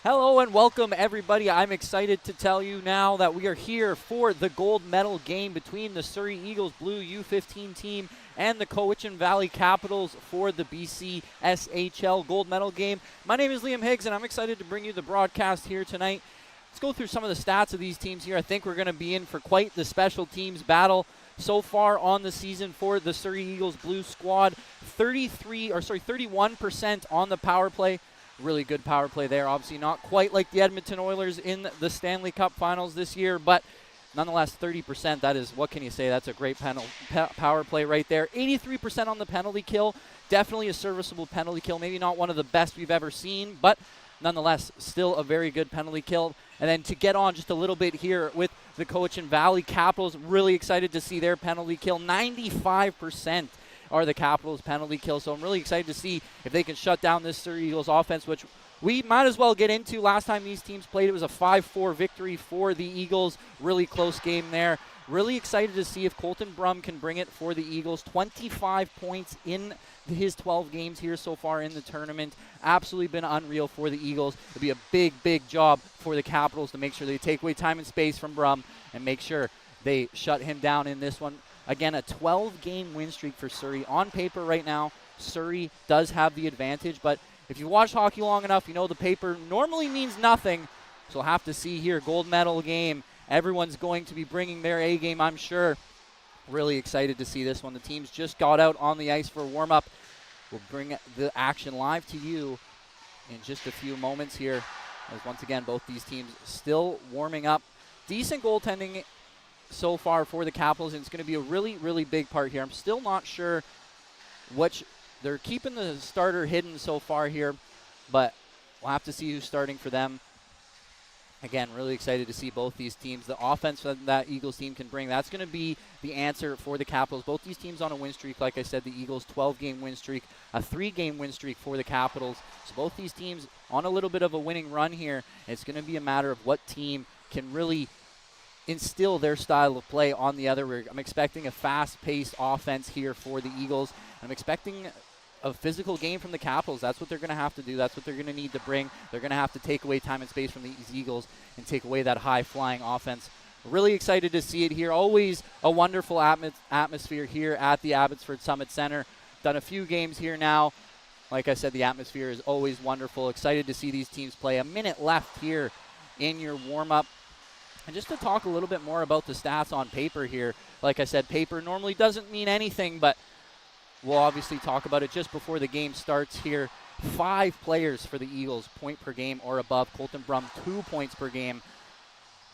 Hello and welcome, everybody. I'm excited to tell you now that we are here for the gold medal game between the Surrey Eagles Blue U15 team and the Cowichan Valley Capitals for the BCSHL gold medal game. My name is Liam Higgs, and I'm excited to bring you the broadcast here tonight. Let's go through some of the stats of these teams here. I think we're going to be in for quite the special teams battle so far on the season for the Surrey Eagles Blue squad. 31% on the power play. Really good power play there. Obviously not quite like the Edmonton Oilers in the Stanley Cup Finals this year, but nonetheless 30%. That is, what can you say? That's a great power play right there. 83% on the penalty kill. Definitely a serviceable penalty kill. Maybe not one of the best we've ever seen, but nonetheless still a very good penalty kill. And then to get on just a little bit here with the Cowichan Valley Capitals, really excited to see their penalty kill. 95% are the Capitals' penalty kill. So I'm really excited to see if they can shut down this Surrey Eagles offense, which we might as well get into. Last time these teams played, it was a 5-4 victory for the Eagles. Really close game there. Really excited to see if Colton Brum can bring it for the Eagles. 25 points in his 12 games here so far in the tournament. Absolutely been unreal for the Eagles. It'll be a big, big job for the Capitals to make sure they take away time and space from Brum and make sure they shut him down in this one. Again, a 12-game win streak for Surrey. On paper right now, Surrey does have the advantage, but if you watch hockey long enough, you know the paper normally means nothing. So we'll have to see here, gold medal game. Everyone's going to be bringing their A game, I'm sure. Really excited to see this one. The teams just got out on the ice for a warm-up. We'll bring the action live to you in just a few moments here. As once again, both these teams still warming up. Decent goaltending so far for the Capitals, and it's going to be a really, really big part here. I'm still not sure which. They're keeping the starter hidden so far here, but we'll have to see who's starting for them. Again, really excited to see both these teams. The offense that Eagles team can bring, that's going to be the answer for the Capitals. Both these teams on a win streak. Like I said, the Eagles 12-game win streak, a 3-game win streak for the Capitals. So both these teams on a little bit of a winning run here. It's going to be a matter of what team can really instill their style of play on the other. I'm expecting a fast-paced offense here for the Eagles. I'm expecting a physical game from the Capitals. That's what they're going to have to do. That's what they're going to need to bring. They're going to have to take away time and space from these Eagles and take away that high-flying offense. Really excited to see it here. Always a wonderful atmosphere here at the Abbotsford Summit Center. Done a few games here now. Like I said, the atmosphere is always wonderful. Excited to see these teams play. A minute left here in your warm-up. And just to talk a little bit more about the stats on paper here, like I said, paper normally doesn't mean anything, but we'll obviously talk about it just before the game starts here. 5 players for the Eagles, point per game or above. Colton Brum, 2 points per game.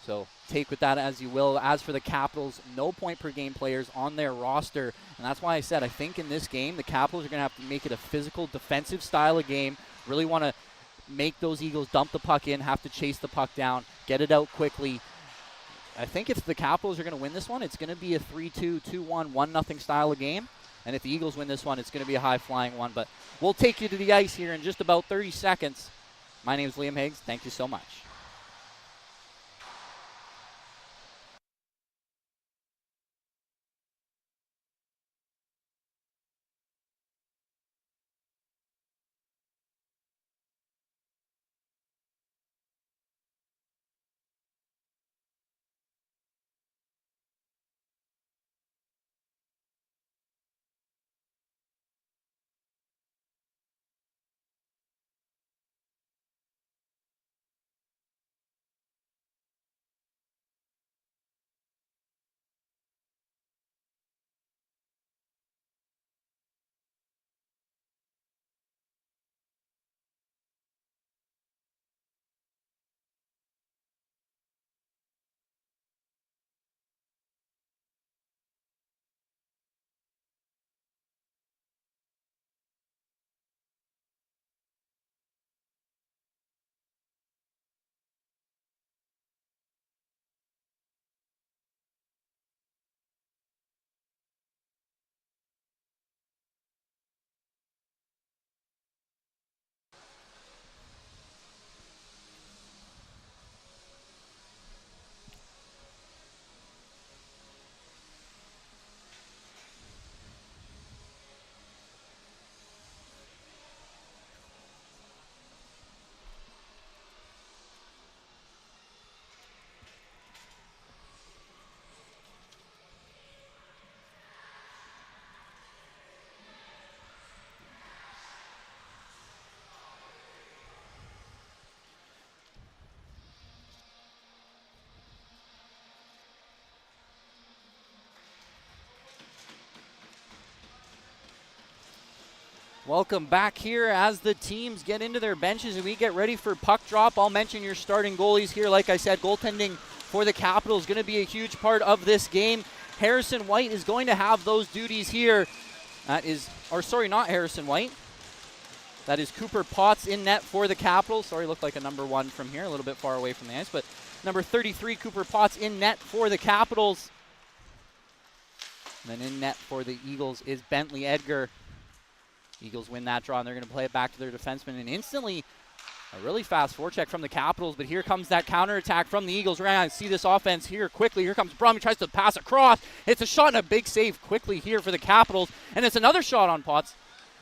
So take with that as you will. As for the Capitals, no point per game players on their roster. And that's why I said I think in this game, the Capitals are going to have to make it a physical, defensive style of game. Really want to make those Eagles dump the puck in, have to chase the puck down, get it out quickly. I think if the Capitals are going to win this one, it's going to be a 3-2, 2-1, 1-0 style of game. And if the Eagles win this one, it's going to be a high-flying one. But we'll take you to the ice here in just about 30 seconds. My name is Liam Higgs. Thank you so much. Welcome back here as the teams get into their benches and we get ready for puck drop. I'll mention your starting goalies here. Like I said, goaltending for the Capitals is going to be a huge part of this game. Harrison White is going to have those duties here. Not Harrison White. That is Cooper Potts in net for the Capitals. Sorry, looked like a number 1 from here, a little bit far away from the ice, but number 33, Cooper Potts in net for the Capitals. And then in net for the Eagles is Bentley Edgar. Eagles win that draw, and they're going to play it back to their defenseman. And instantly, a really fast forecheck from the Capitals, but here comes that counterattack from the Eagles. We're going to see this offense here quickly. Here comes Brum. He tries to pass across. It's a shot and a big save quickly here for the Capitals. And it's another shot on Potts.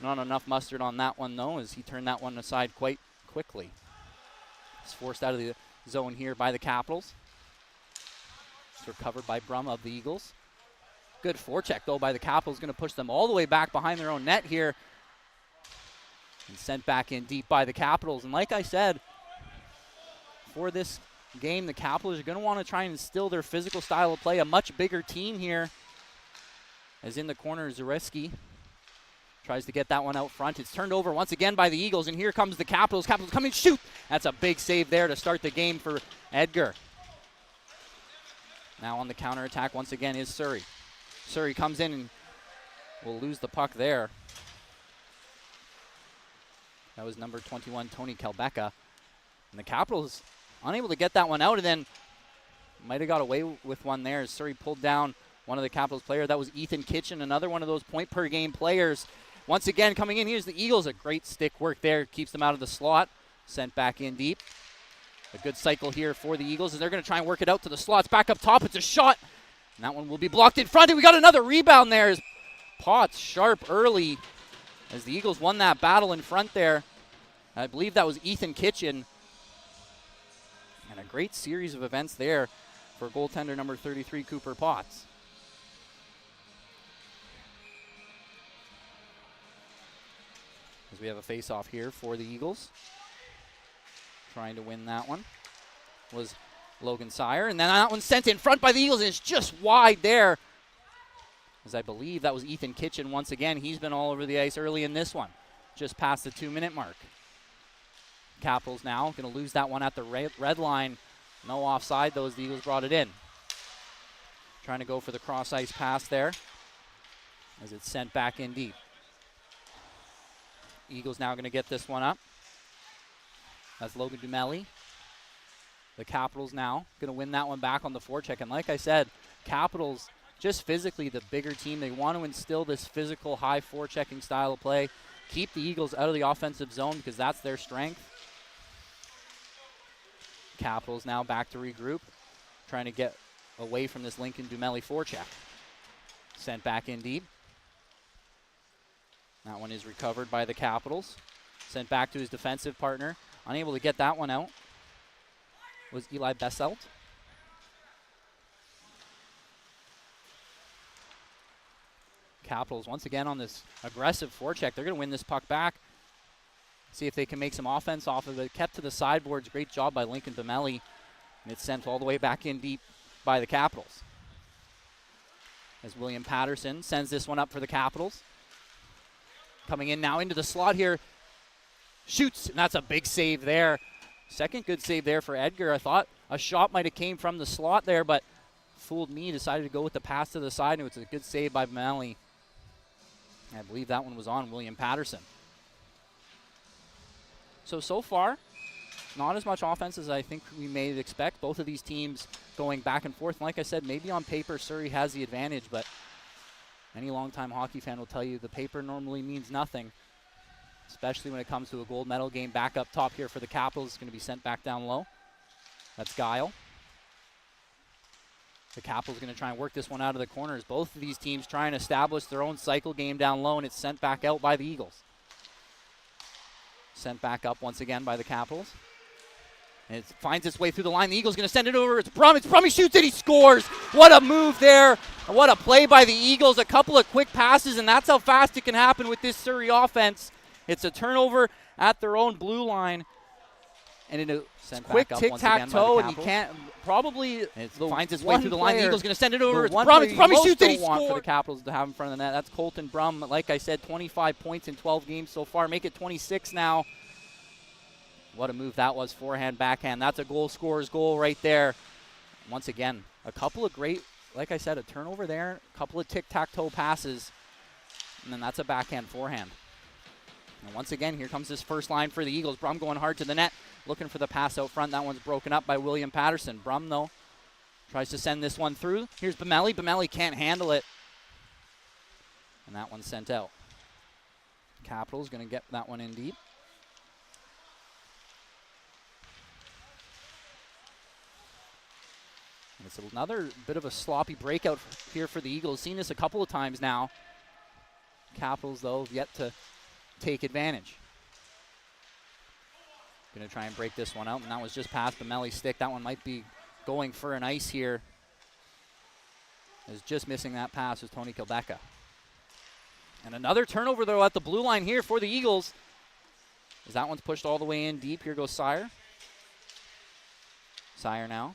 Not enough mustard on that one, though, as he turned that one aside quite quickly. It's forced out of the zone here by the Capitals. It's recovered by Brum of the Eagles. Good forecheck, though, by the Capitals. Going to push them all the way back behind their own net here. And sent back in deep by the Capitals. And like I said, for this game, the Capitals are going to want to try and instill their physical style of play. A much bigger team here. As in the corner, Zareski tries to get that one out front. It's turned over once again by the Eagles, and here comes the Capitals. Capitals coming, shoot! That's a big save there to start the game for Edgar. Now on the counterattack once again is Surrey. Surrey comes in and will lose the puck there. That was number 21, Tony Kelbecka. And the Capitals unable to get that one out, and then might have got away with one there as Surrey pulled down one of the Capitals players. That was Ethan Kitchen, another one of those point-per-game players. Once again, coming in, here's the Eagles. A great stick work there. Keeps them out of the slot. Sent back in deep. A good cycle here for the Eagles as they're going to try and work it out to the slots. Back up top. It's a shot. And that one will be blocked in front. And we got another rebound there as Potts sharp early as the Eagles won that battle in front there. I believe that was Ethan Kitchen. And a great series of events there for goaltender number 33, Cooper Potts. As we have a face-off here for the Eagles. Trying to win that one was Logan Sire. And then that one sent in front by the Eagles, and it's just wide there. As I believe that was Ethan Kitchen once again. He's been all over the ice early in this one. Just past the 2-minute mark. Capitals now going to lose that one at the red line. No offside, though, as the Eagles brought it in. Trying to go for the cross-ice pass there as it's sent back in deep. Eagles now going to get this one up. That's Logan Dumelli. The Capitals now going to win that one back on the forecheck. And like I said, Capitals just physically the bigger team. They want to instill this physical high forechecking style of play. Keep the Eagles out of the offensive zone because that's their strength. Capitals now back to regroup. Trying to get away from this Lincoln Dumelli forecheck. Sent back in deep. That one is recovered by the Capitals. Sent back to his defensive partner. Unable to get that one out was Eli Besselt. Capitals once again on this aggressive forecheck. They're going to win this puck back. See if they can make some offense off of it. Kept to the sideboards. Great job by Lincoln Dumelli. And it's sent all the way back in deep by the Capitals. As William Patterson sends this one up for the Capitals. Coming in now into the slot here. Shoots, and that's a big save there. Second good save there for Edgar. I thought a shot might have came from the slot there, but fooled me. Decided to go with the pass to the side, and it's a good save by Malley. I believe that one was on William Patterson. So far, not as much offense as I think we may expect. Both of these teams going back and forth. And like I said, maybe on paper Surrey has the advantage, but any longtime hockey fan will tell you the paper normally means nothing, especially when it comes to a gold medal game. Back up top here for the Capitals. It's going to be sent back down low. That's Guile. The Capitals going to try and work this one out of the corners. Both of these teams trying to establish their own cycle game down low, and it's sent back out by the Eagles. Sent back up once again by the Capitals. And it finds its way through the line. The Eagles going to send it over. It's Brum. He shoots it. He scores. What a move there. What a play by the Eagles. A couple of quick passes, and that's how fast it can happen with this Surrey offense. It's a turnover at their own blue line. And in a quick tic-tac-toe, and you can't probably finds its way through the line. The Eagles going to send it over. It's Brum. It's Brum. He shoots it. He scores. For the Capitals to have in front of the net. That's Colton Brum. Like I said, 25 points in 12 games so far. Make it 26 now. What a move that was. Forehand, backhand. That's a goal scorer's goal right there. Once again, a couple of great, like I said, a turnover there, a couple of tic-tac-toe passes, and then that's a backhand forehand. And once again, here comes this first line for the Eagles. Brum going hard to the net, looking for the pass out front. That one's broken up by William Patterson. Brum, though, tries to send this one through. Here's Bemelli. Bemelli can't handle it. And that one's sent out. Capitals going to get that one in deep. And it's another bit of a sloppy breakout here for the Eagles. Seen this a couple of times now. Capitals, though, have yet to take advantage. Going to try and break this one out, and that was just past Bemelli's stick. That one might be going for an ice here. Is just missing that pass was Tony Kilbecka. And another turnover, though, at the blue line here for the Eagles. As that one's pushed all the way in deep. Here goes Sire. Sire now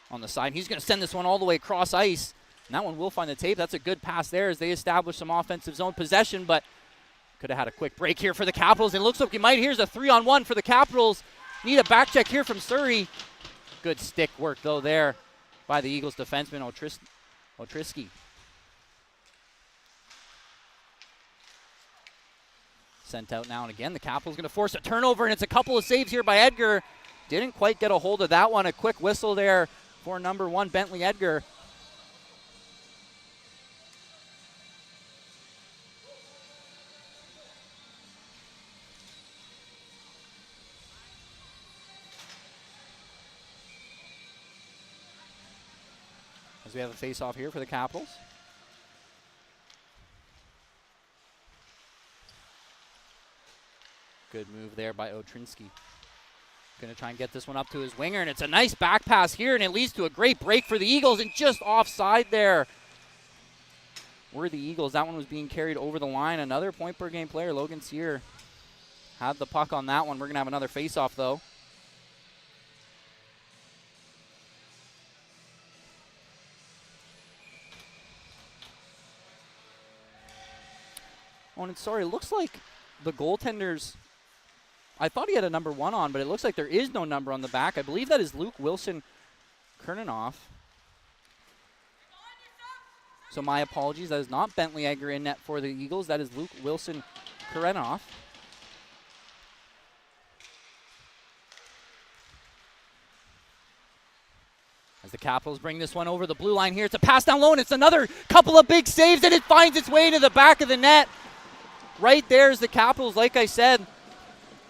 on the side. He's going to send this one all the way across ice. And that one will find the tape. That's a good pass there as they establish some offensive zone possession, but could have had a quick break here for the Capitals. It looks like he might. Here's a 3-on-1 for the Capitals. Need a back check here from Surrey. Good stick work, though, there by the Eagles defenseman, Otrisky. Sent out now, and again, the Capitals going to force a turnover, and it's a couple of saves here by Edgar. Didn't quite get a hold of that one. A quick whistle there for number 1, Bentley Edgar. As we have a face-off here for the Capitals. Good move there by Otrinsky. Going to try and get this one up to his winger, and it's a nice back pass here, and it leads to a great break for the Eagles, and just offside there were the Eagles. That one was being carried over the line. Another point-per-game player, Logan Sear, had the puck on that one. We're going to have another face-off, though. Oh, and sorry, it looks like the goaltenders, I thought he had a number 1 on, but it looks like there is no number on the back. I believe that is Luke Wilson Kerninoff. So my apologies. That is not Bentley Edgar in net for the Eagles. That is Luke Wilson Kerninoff. As the Capitals bring this one over the blue line here. It's a pass down low, and it's another couple of big saves, and it finds its way to the back of the net. Right there is the Capitals, like I said.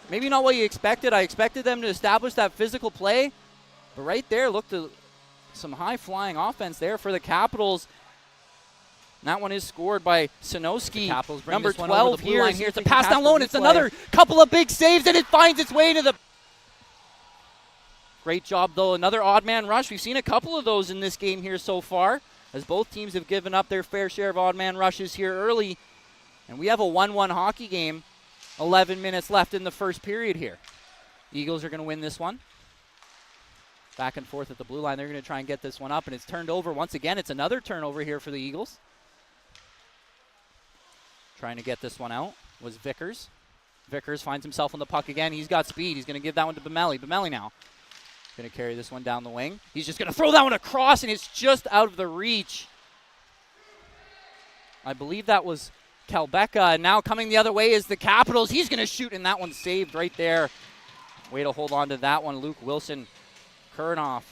Maybe not what you expected. I expected them to establish that physical play. But right there, look to some high-flying offense there for the Capitals. And that one is scored by Sinowski. Number 12 here. It's a pass down low, and it's another couple of big saves, and it finds its way to the... Great job, though. Another odd man rush. We've seen a couple of those in this game here so far, as both teams have given up their fair share of odd man rushes here early. And we have a 1-1 hockey game. 11 minutes left in the first period here. Eagles are going to win this one. Back and forth at the blue line. They're going to try and get this one up, and it's turned over. Once again, it's another turnover here for the Eagles. Trying to get this one out was Vickers. Vickers finds himself on the puck again. He's got speed. He's going to give that one to Bemelli. Bemelli now going to carry this one down the wing. He's just going to throw that one across, and it's just out of the reach. I believe that was Kelbecka, and now coming the other way is the Capitals. He's going to shoot, and that one's saved right there. Way to hold on to that one, Luke Wilson Kurnoff.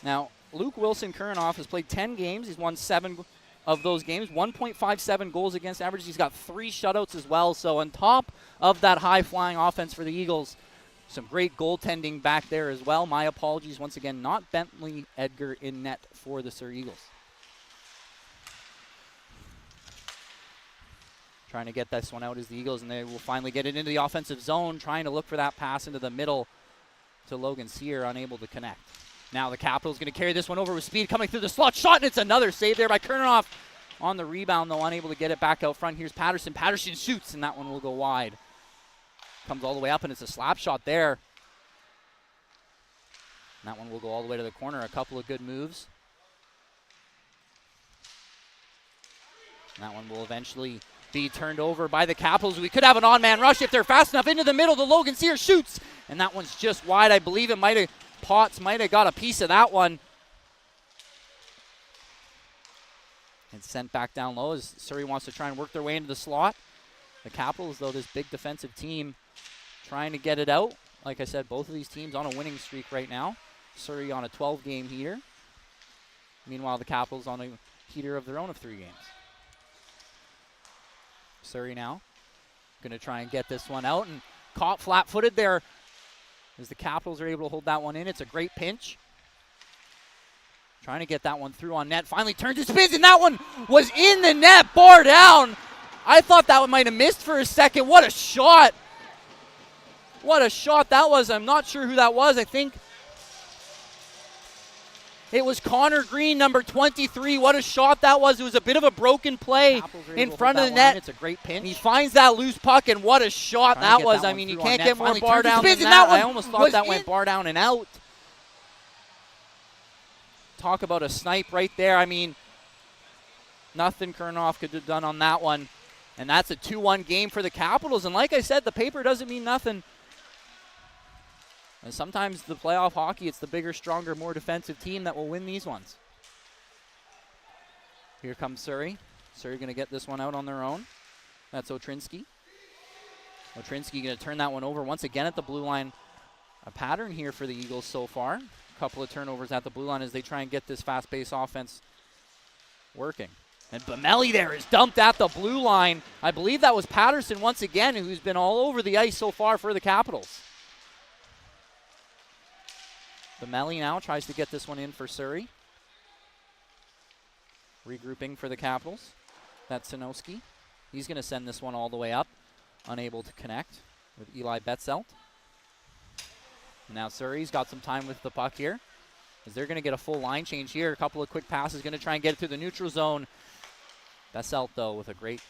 Now, Luke Wilson Kurnoff has played 10 games. He's won 7 of those games, 1.57 goals against average. He's got 3 shutouts as well. So on top of that high-flying offense for the Eagles, some great goaltending back there as well. My apologies once again, not Bentley Edgar in net for the Sir Eagles. Trying to get this one out is the Eagles, and they will finally get it into the offensive zone, trying to look for that pass into the middle to Logan Sear, unable to connect. Now the Capitals going to carry this one over with speed, coming through the slot shot, and it's another save there by Kurnoff on the rebound, though, unable to get it back out front. Here's Patterson. Patterson shoots, and that one will go wide. Comes all the way up, and it's a slap shot there. And that one will go all the way to the corner. A couple of good moves. And that one will eventually be turned over by the Capitals. We could have an on-man rush if they're fast enough into the middle. The Logan Sears shoots, and that one's just wide. I believe Potts might have got a piece of that one. And sent back down low as Surrey wants to try and work their way into the slot. The Capitals, though, this big defensive team, trying to get it out. Like I said, both of these teams on a winning streak right now. Surrey on a 12-game heater. Meanwhile, the Capitals on a heater of their own of 3 games. Surrey now going to try and get this one out, and caught flat-footed there as the Capitals are able to hold that one in. It's a great pinch. Trying to get that one through on net. Finally turns and spins, and that one was in the net, bar down. I thought that one might have missed for a second. What a shot. What a shot that was. I'm not sure who that was. I think it was Connor Green, number 23. What a shot that was. It was a bit of a broken play in front of the net. It's a great pinch. And he finds that loose puck, and what a shot that was. I mean, you can't get more bar down than that. I almost thought that went bar down and out. Talk about a snipe right there. I mean, nothing Kurnoff could have done on that one. And that's a 2-1 game for the Capitals. And like I said, the paper doesn't mean nothing. And sometimes the playoff hockey, it's the bigger, stronger, more defensive team that will win these ones. Here comes Surrey. Surrey going to get this one out on their own. That's Otrinsky. Otrinsky going to turn that one over once again at the blue line. A pattern here for the Eagles so far. Couple of turnovers at the blue line as they try and get this fast-paced offense working. And Bamelli there is dumped at the blue line. I believe that was Patterson once again, who's been all over the ice so far for the Capitals. Bamelli now tries to get this one in for Surrey. Regrouping for the Capitals. That's Sinowski. He's going to send this one all the way up. Unable to connect with Eli Betzelt. Now Surrey's got some time with the puck here, as they're going to get a full line change here. A couple of quick passes, going to try and get it through the neutral zone. Betzelt, though, with a great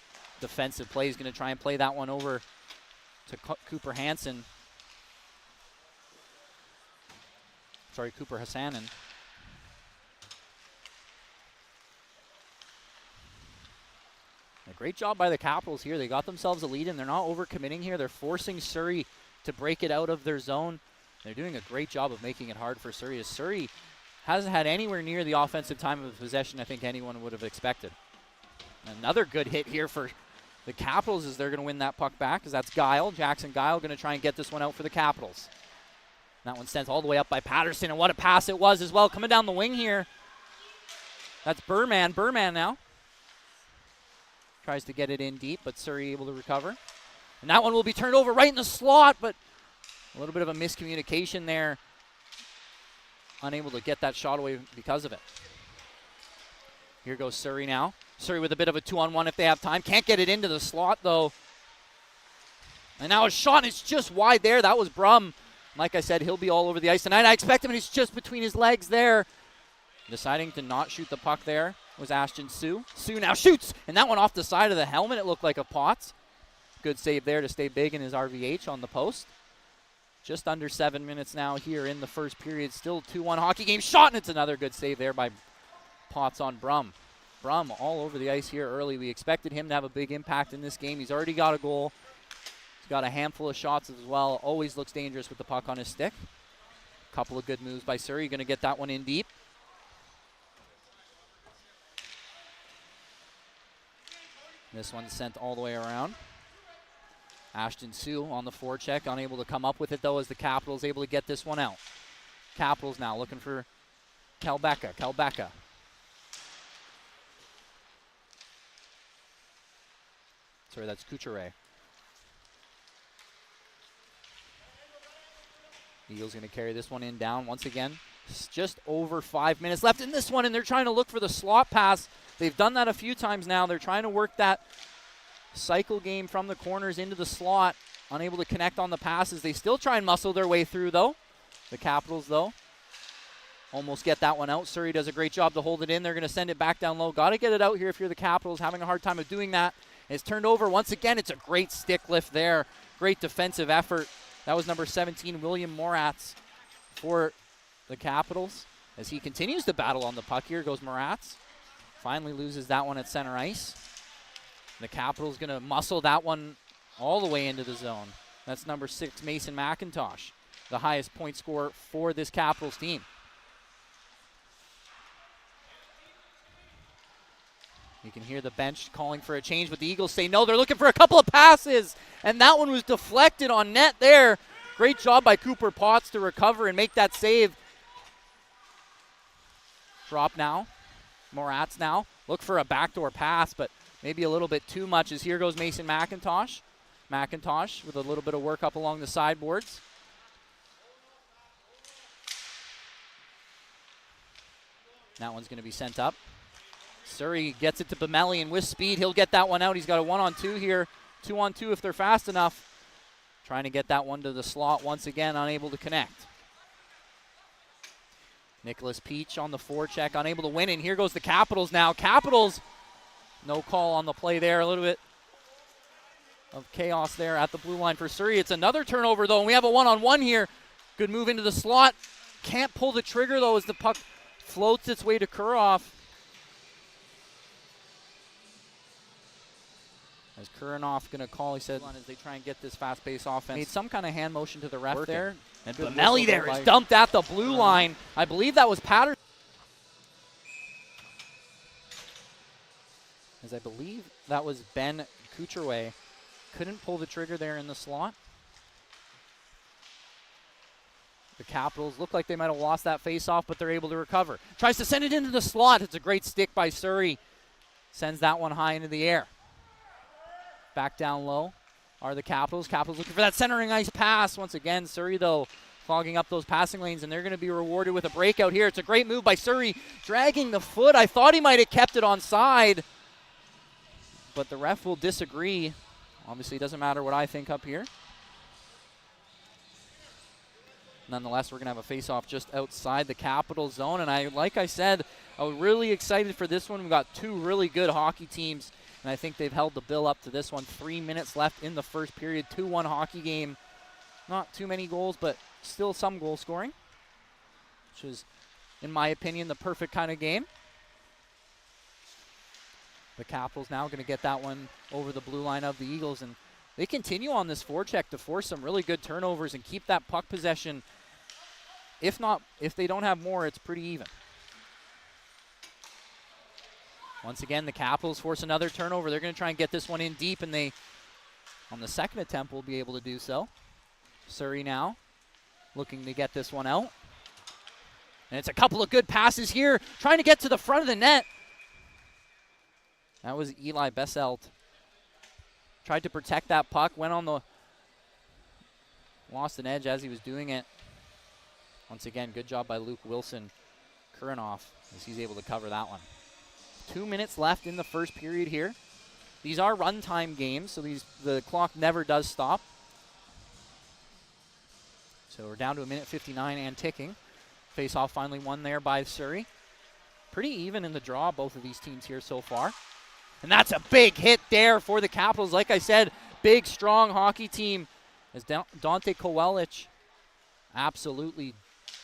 defensive play, is going to try and play that one over to Cooper Hassanen. A great job by the Capitals here. They got themselves a lead, and they're not overcommitting here. They're forcing Surrey to break it out of their zone. They're doing a great job of making it hard for Surrey, as Surrey hasn't had anywhere near the offensive time of possession I think anyone would have expected. Another good hit here for the Capitals as they're going to win that puck back, as that's Guile. Jackson Guile going to try and get this one out for the Capitals. That one sent all the way up by Patterson, and what a pass it was as well. Coming down the wing here, that's Burman. Burman now tries to get it in deep, but Surrey able to recover. And that one will be turned over right in the slot, but a little bit of a miscommunication there. Unable to get that shot away because of it. Here goes Surrey now. Surrey with a bit of a 2-on-1 if they have time. Can't get it into the slot, though. And now a shot, and it's just wide there. That was Brum. Like I said, he'll be all over the ice tonight. I expect him, and he's just between his legs there. Deciding to not shoot the puck there was Ashton Sue. Sue now shoots, and that one off the side of the helmet. It looked like a Potts. Good save there to stay big in his RVH on the post. Just under 7 minutes now here in the first period. Still 2-1 hockey game. Shot, and it's another good save there by Potts on Brum. Brum all over the ice here early. We expected him to have a big impact in this game. He's already got a goal. He's got a handful of shots as well. Always looks dangerous with the puck on his stick. Couple of good moves by Surrey. Going to get that one in deep. This one's sent all the way around. Ashton Sue on the forecheck, unable to come up with it, though, as the Capitals able to get this one out. Capitals now looking for Kalbeka. Sorry, that's Couturier. Eagles going to carry this one in down once again. It's just over 5 minutes left in this one, and they're trying to look for the slot pass. They've done that a few times now. They're trying to work that cycle game from the corners into the slot. Unable to connect on the passes. They still try and muscle their way through, though. The Capitals, though. almost get that one out. Surrey does a great job to hold it in. They're going to send it back down low. Got to get it out here if you're the Capitals. Having a hard time of doing that. It's turned over once again. It's a great stick lift there. Great defensive effort. That was number 17, William Moratz, for the Capitals. As he continues to battle on the puck, here goes Moratz. Finally loses that one at center ice. The Capitals going to muscle that one all the way into the zone. That's number 6, Mason McIntosh, the highest point scorer for this Capitals team. You can hear the bench calling for a change, but the Eagles say no. They're looking for a couple of passes, and that one was deflected on net there. Great job by Cooper Potts to recover and make that save. Drop now. Moratz now. Look for a backdoor pass, but maybe a little bit too much, as here goes Mason McIntosh. McIntosh with a little bit of work up along the sideboards. That one's going to be sent up. Surrey gets it to Bemelli, and with speed, he'll get that one out. He's got a 1-on-2 here. 2-on-2 if they're fast enough. Trying to get that one to the slot once again, unable to connect. Nicholas Peach on the forecheck, unable to win, and here goes the Capitals now. Capitals, no call on the play there. A little bit of chaos there at the blue line for Surrey. It's another turnover, though, and we have a 1-on-1 here. Good move into the slot. Can't pull the trigger, though, as the puck floats its way to Kuroff. As Kuranoff going to call, he said, as they try and get this fast-paced offense. Made some kind of hand motion to the ref there. And Bemelli there is dumped at the blue line. I believe that was Patterson. As I believe that was Ben Kucherway. Couldn't pull the trigger there in the slot. The Capitals look like they might have lost that face-off, but they're able to recover. Tries to send it into the slot. It's a great stick by Surrey. Sends that one high into the air. Back down low are the Capitals. Capitals looking for that centering ice pass. Once again, Surrey, though, clogging up those passing lanes, and they're going to be rewarded with a breakout here. It's a great move by Surrey, dragging the foot. I thought he might have kept it onside, but the ref will disagree. Obviously, it doesn't matter what I think up here. Nonetheless, we're going to have a face-off just outside the Capitals zone, and like I said, I was really excited for this one. We've got two really good hockey teams, and I think they've held the bill up to this one. 3 minutes left in the first period. 2-1 hockey game. Not too many goals, but still some goal scoring, which is, in my opinion, the perfect kind of game. The Capitals now going to get that one over the blue line of the Eagles, and they continue on this forecheck to force some really good turnovers and keep that puck possession. If they don't have more, it's pretty even. Once again, the Capitals force another turnover. They're going to try and get this one in deep, and they, on the second attempt, will be able to do so. Surrey now looking to get this one out. And it's a couple of good passes here, trying to get to the front of the net. That was Eli Besselt. Tried to protect that puck, lost an edge as he was doing it. Once again, good job by Luke Wilson. Kuranoff, as he's able to cover that one. 2 minutes left in the first period here. These are run-time games, so the clock never does stop. So we're down to 1:59 and ticking. Face-off finally won there by Surrey. Pretty even in the draw, both of these teams here so far. And that's a big hit there for the Capitals. Like I said, big, strong hockey team. As Dante Kowelich absolutely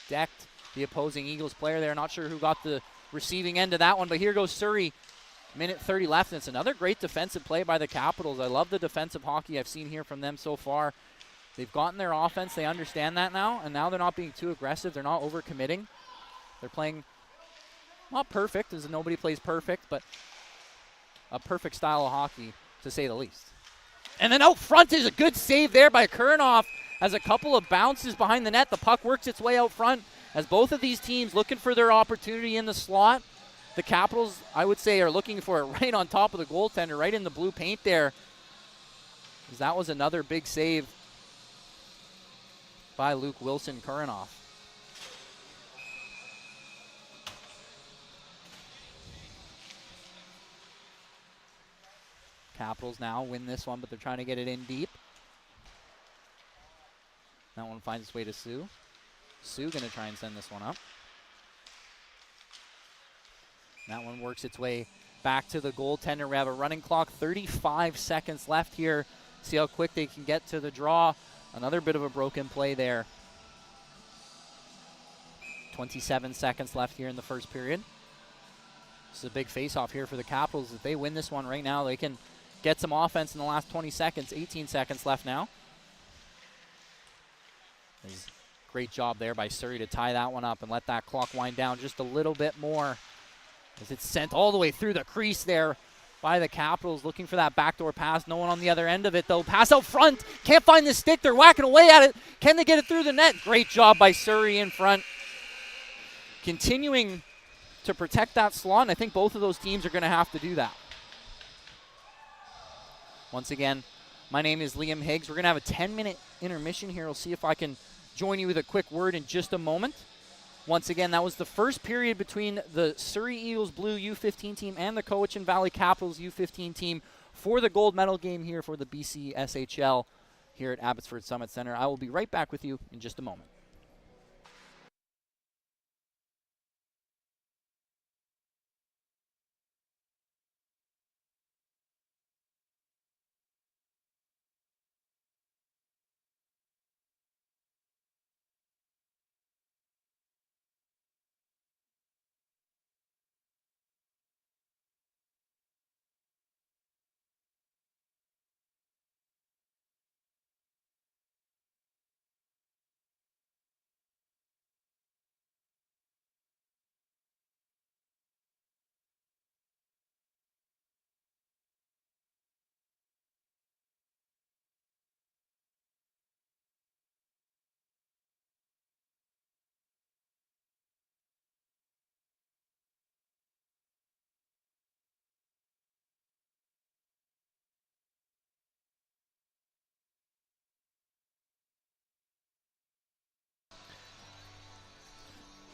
decked the opposing Eagles player there. Not sure who got the receiving end of that one, but here goes Surrey. 1:30 left, and it's another great defensive play by the Capitals. I love the defensive hockey I've seen here from them so far. They've gotten their offense. They understand that now, and now they're not being too aggressive. They're not overcommitting. They're playing not perfect, as nobody plays perfect, but a perfect style of hockey, to say the least. And then out front is a good save there by Kuranoff. As a couple of bounces behind the net, the puck works its way out front. As both of these teams looking for their opportunity in the slot, the Capitals, I would say, are looking for it right on top of the goaltender, right in the blue paint there. As that was another big save by Luke Wilson Kuranoff. Capitals now win this one, but they're trying to get it in deep. That one finds its way to Sue. Sue going to try and send this one up. That one works its way back to the goaltender. We have a running clock, 35 seconds left here. See how quick they can get to the draw. Another bit of a broken play there. 27 seconds left here in the first period. This is a big face-off here for the Capitals. If they win this one right now, they can get some offense in the last 20 seconds. 18 seconds left now. Great job there by Surrey to tie that one up and let that clock wind down just a little bit more, as it's sent all the way through the crease there by the Capitals, looking for that backdoor pass. No one on the other end of it, though. Pass out front. Can't find the stick. They're whacking away at it. Can they get it through the net? Great job by Surrey in front. Continuing to protect that slot, and I think both of those teams are going to have to do that. Once again, my name is Liam Higgs. We're going to have a 10-minute intermission here. We'll see if I can join you with a quick word in just a moment. Once again, that was the first period between the Surrey Eagles Blue U15 team and the Cowichan Valley Capitals U15 team for the gold medal game here for the BCSHL here at Abbotsford Summit Center. I will be right back with you in just a moment.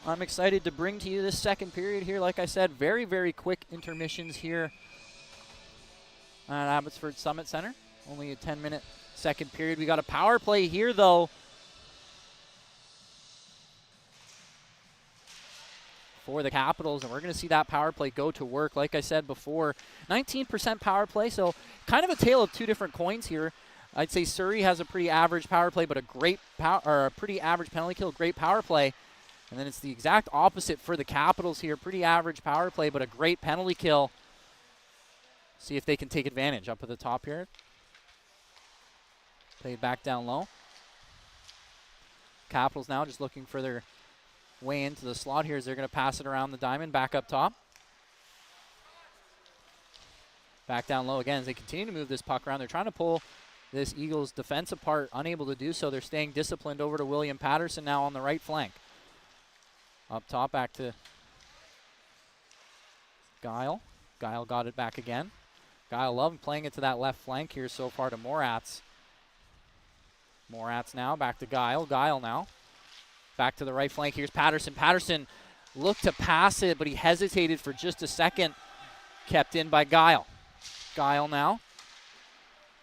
I'm excited to bring to you this second period here. Like I said, very, very quick intermissions here at Abbotsford Summit Center. Only a 10-minute second period. We got a power play here, though, for the Capitals, and we're going to see that power play go to work. Like I said before, 19% power play, so kind of a tale of two different coins here. I'd say Surrey has a pretty average power play, but a pretty average penalty kill, great power play. And then it's the exact opposite for the Capitals here. Pretty average power play, but a great penalty kill. See if they can take advantage up at the top here. Played back down low. Capitals now just looking for their way into the slot here as they're going to pass it around the diamond, back up top. Back down low again as they continue to move this puck around. They're trying to pull this Eagles defense apart, unable to do so. They're staying disciplined over to William Patterson now on the right flank. Up top, back to Guile. Guile got it back again. Guile loving playing it to that left flank here so far to Moratz. Moratz now, back to Guile. Guile now. Back to the right flank. Here's Patterson. Patterson looked to pass it, but he hesitated for just a second. Kept in by Guile. Guile now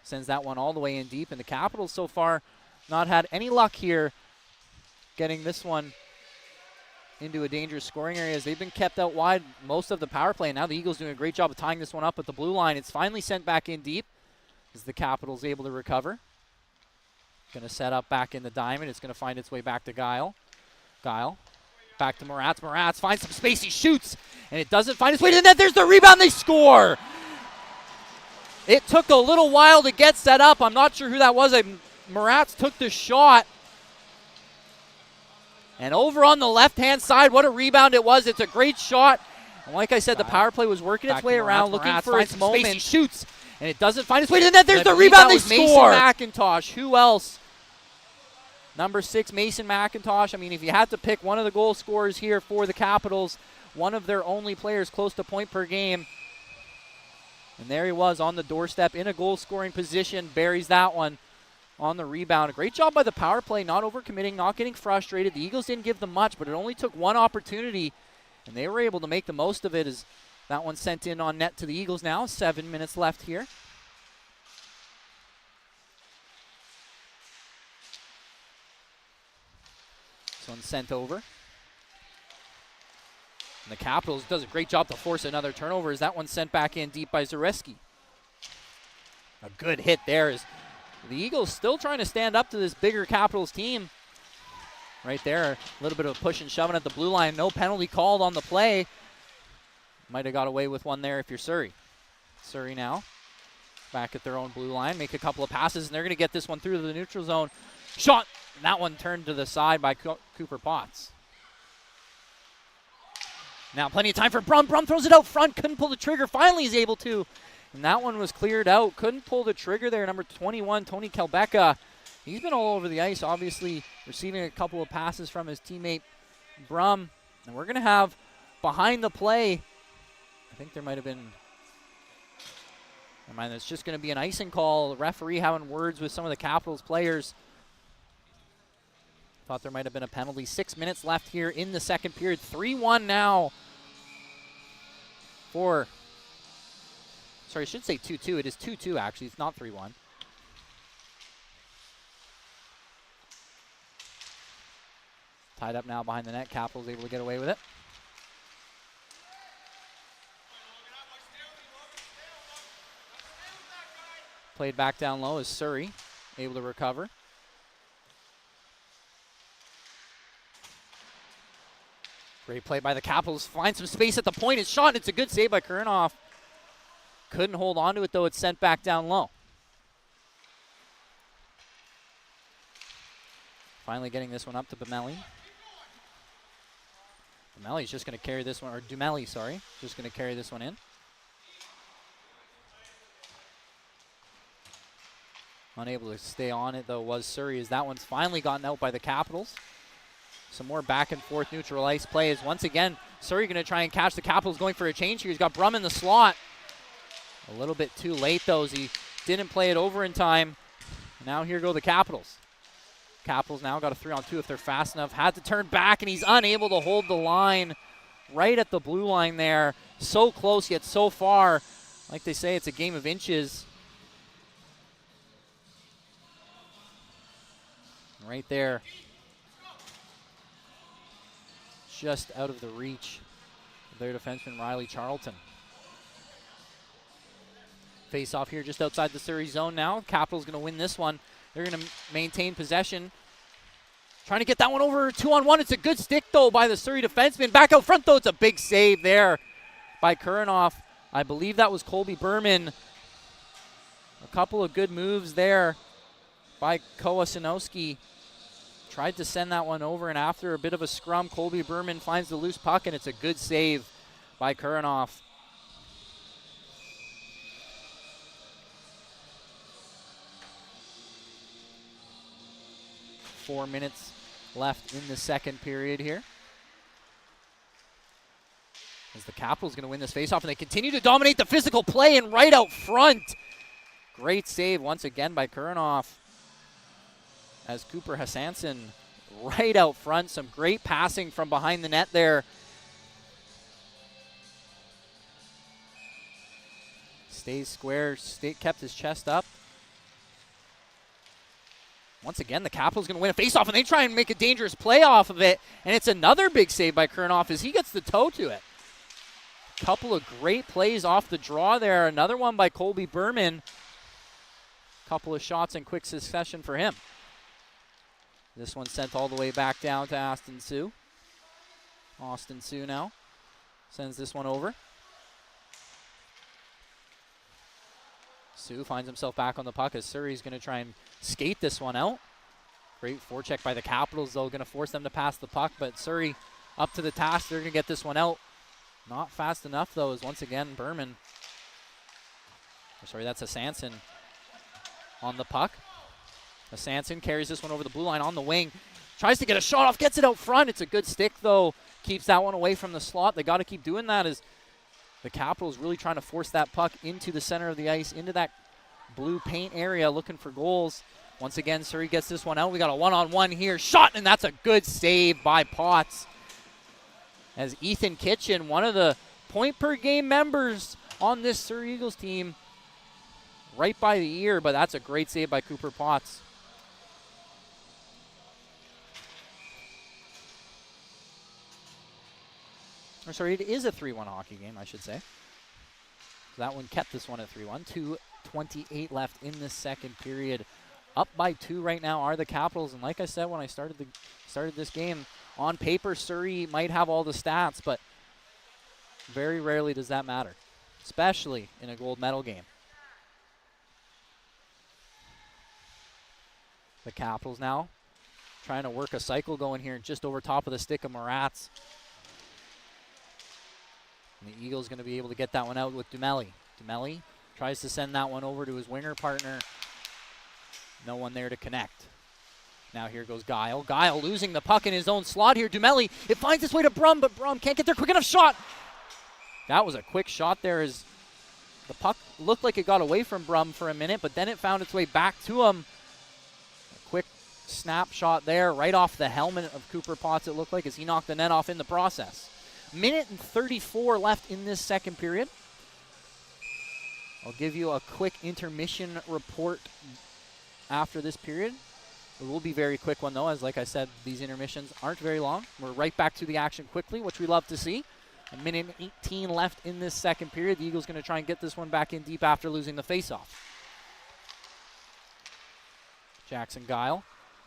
sends that one all the way in deep. And the Capitals so far not had any luck here getting this one into a dangerous scoring area as they've been kept out wide most of the power play. And now the Eagles doing a great job of tying this one up at the blue line. It's finally sent back in deep as the Capitals able to recover. Going to set up back in the diamond. It's going to find its way back to Guile. Guile back to Moratz. Moratz finds some space. He shoots, and it doesn't find its way to the net. There's the rebound. They score. It took a little while to get set up. I'm not sure who that was. Moratz took the shot. And over on the left-hand side, what a rebound it was. It's a great shot. And like I said, the power play was working its way around, looking for its moment. He shoots, and it doesn't find its way to the net. There's the rebound. They score. Mason McIntosh. Who else? Number 6, Mason McIntosh. I mean, if you had to pick one of the goal scorers here for the Capitals, one of their only players close to point per game. And there he was on the doorstep in a goal-scoring position. Buries that one on the rebound. A great job by the power play, not overcommitting, not getting frustrated. The Eagles didn't give them much, but it only took one opportunity, and they were able to make the most of it as that one sent in on net to the Eagles now. 7 minutes left here. This one sent over. And the Capitals does a great job to force another turnover as that one's sent back in deep by Zareski. A good hit there as the Eagles still trying to stand up to this bigger Capitals team. Right there, a little bit of a push and shoving at the blue line. No penalty called on the play. Might have got away with one there if you're Surrey. Surrey now back at their own blue line, make a couple of passes, and they're going to get this one through to the neutral zone. Shot! And that one turned to the side by Cooper Potts. Now plenty of time for Brum. Brum throws it out front, couldn't pull the trigger. Finally he's able to. And that one was cleared out. Couldn't pull the trigger there. Number 21, Tony Kelbecka. He's been all over the ice, obviously receiving a couple of passes from his teammate Brum. And we're going to have behind the play, I think there might have been, never mind, it's just going to be an icing call. The referee having words with some of the Capitals players. Thought there might have been a penalty. 6 minutes left here in the second period. 3-1 now for, sorry, I should say 2-2. It is 2-2 actually. It's not 3-1. Tied up now behind the net. Capitals able to get away with it. Played back down low as Surrey able to recover. Great play by the Capitals. Find some space at the point. It's shot. It's a good save by Kurnoff. Couldn't hold on to it, though. It's sent back down low. Finally getting this one up to Bemelli. Bemelli's just going to carry this one, or Dumelli, sorry. Just going to carry this one in. Unable to stay on it, though, was Surrey, as that one's finally gotten out by the Capitals. Some more back and forth neutral ice play as once again Surrey going to try and catch the Capitals going for a change here. He's got Brum in the slot. A little bit too late though as he didn't play it over in time. Now here go the Capitals. Capitals now got a 3-on-2 if they're fast enough. Had to turn back and he's unable to hold the line right at the blue line there. So close yet so far. Like they say, it's a game of inches. Right there. Just out of the reach of their defenseman, Riley Charlton. Face off here just outside the Surrey zone now. Capitals going to win this one. They're going to maintain possession. Trying to get that one over 2-on-1. It's a good stick, though, by the Surrey defenseman. Back out front, though. It's a big save there by Kurnoff. I believe that was Colby Berman. A couple of good moves there by Kowasinowski. Tried to send that one over, and after a bit of a scrum, Colby Berman finds the loose puck, and it's a good save by Kurnoff. Four minutes left in the second period here. As the Capitals going to win this faceoff, and they continue to dominate the physical play and right out front. Great save once again by Kurnoff. As Cooper Hassanson right out front. Some great passing from behind the net there. Stays square, kept his chest up. Once again, the Capitals going to win a faceoff, and they try and make a dangerous play off of it. And it's another big save by Kurnoff as he gets the toe to it. Couple of great plays off the draw there. Another one by Colby Berman. Couple of shots in quick succession for him. This one sent all the way back down to Austin Sioux. Austin Sioux now sends this one over. Sioux finds himself back on the puck as Surrey's going to try and skate this one out. Great forecheck by the Capitals, though, going to force them to pass the puck, but Surrey up to the task. They're going to get this one out. Not fast enough, though, as once again Berman. Sorry, that's a Sanson on the puck. Sanson carries this one over the blue line on the wing. Tries to get a shot off, gets it out front. It's a good stick, though. Keeps that one away from the slot. They got to keep doing that as the Capitals really trying to force that puck into the center of the ice, into that blue paint area, looking for goals. Once again, Surrey gets this one out. We got a one-on-one here. Shot, and that's a good save by Potts. As Ethan Kitchen, one of the point-per-game members on this Surrey Eagles team, right by the ear, but that's a great save by Cooper Potts. Or sorry, it is a 3-1 hockey game, I should say. So that one kept this one at 3-1. 2:28 left in the second period. Up by 2 right now are the Capitals. And like I said when I started this game, on paper, Surrey might have all the stats, but very rarely does that matter, especially in a gold medal game. The Capitals now trying to work a cycle going here just over top of the stick of Maratz. And the Eagles going to be able to get that one out with Dumelli. Dumelli tries to send that one over to his winger partner. No one there to connect. Now here goes Guile. Guile losing the puck in his own slot here. Dumelli, it finds its way to Brum, but Brum can't get there. Quick enough shot. That was a quick shot there as the puck looked like it got away from Brum for a minute, but then it found its way back to him. A quick snapshot there right off the helmet of Cooper Potts, it looked like, as he knocked the net off in the process. Minute and 34 left in this second period. I'll give you a quick intermission report after this period. It will be a very quick one, though, as like I said, these intermissions aren't very long. We're right back to the action quickly, which we love to see. A minute and 18 left in this second period. The Eagles going to try and get this one back in deep after losing the faceoff. Jackson Guile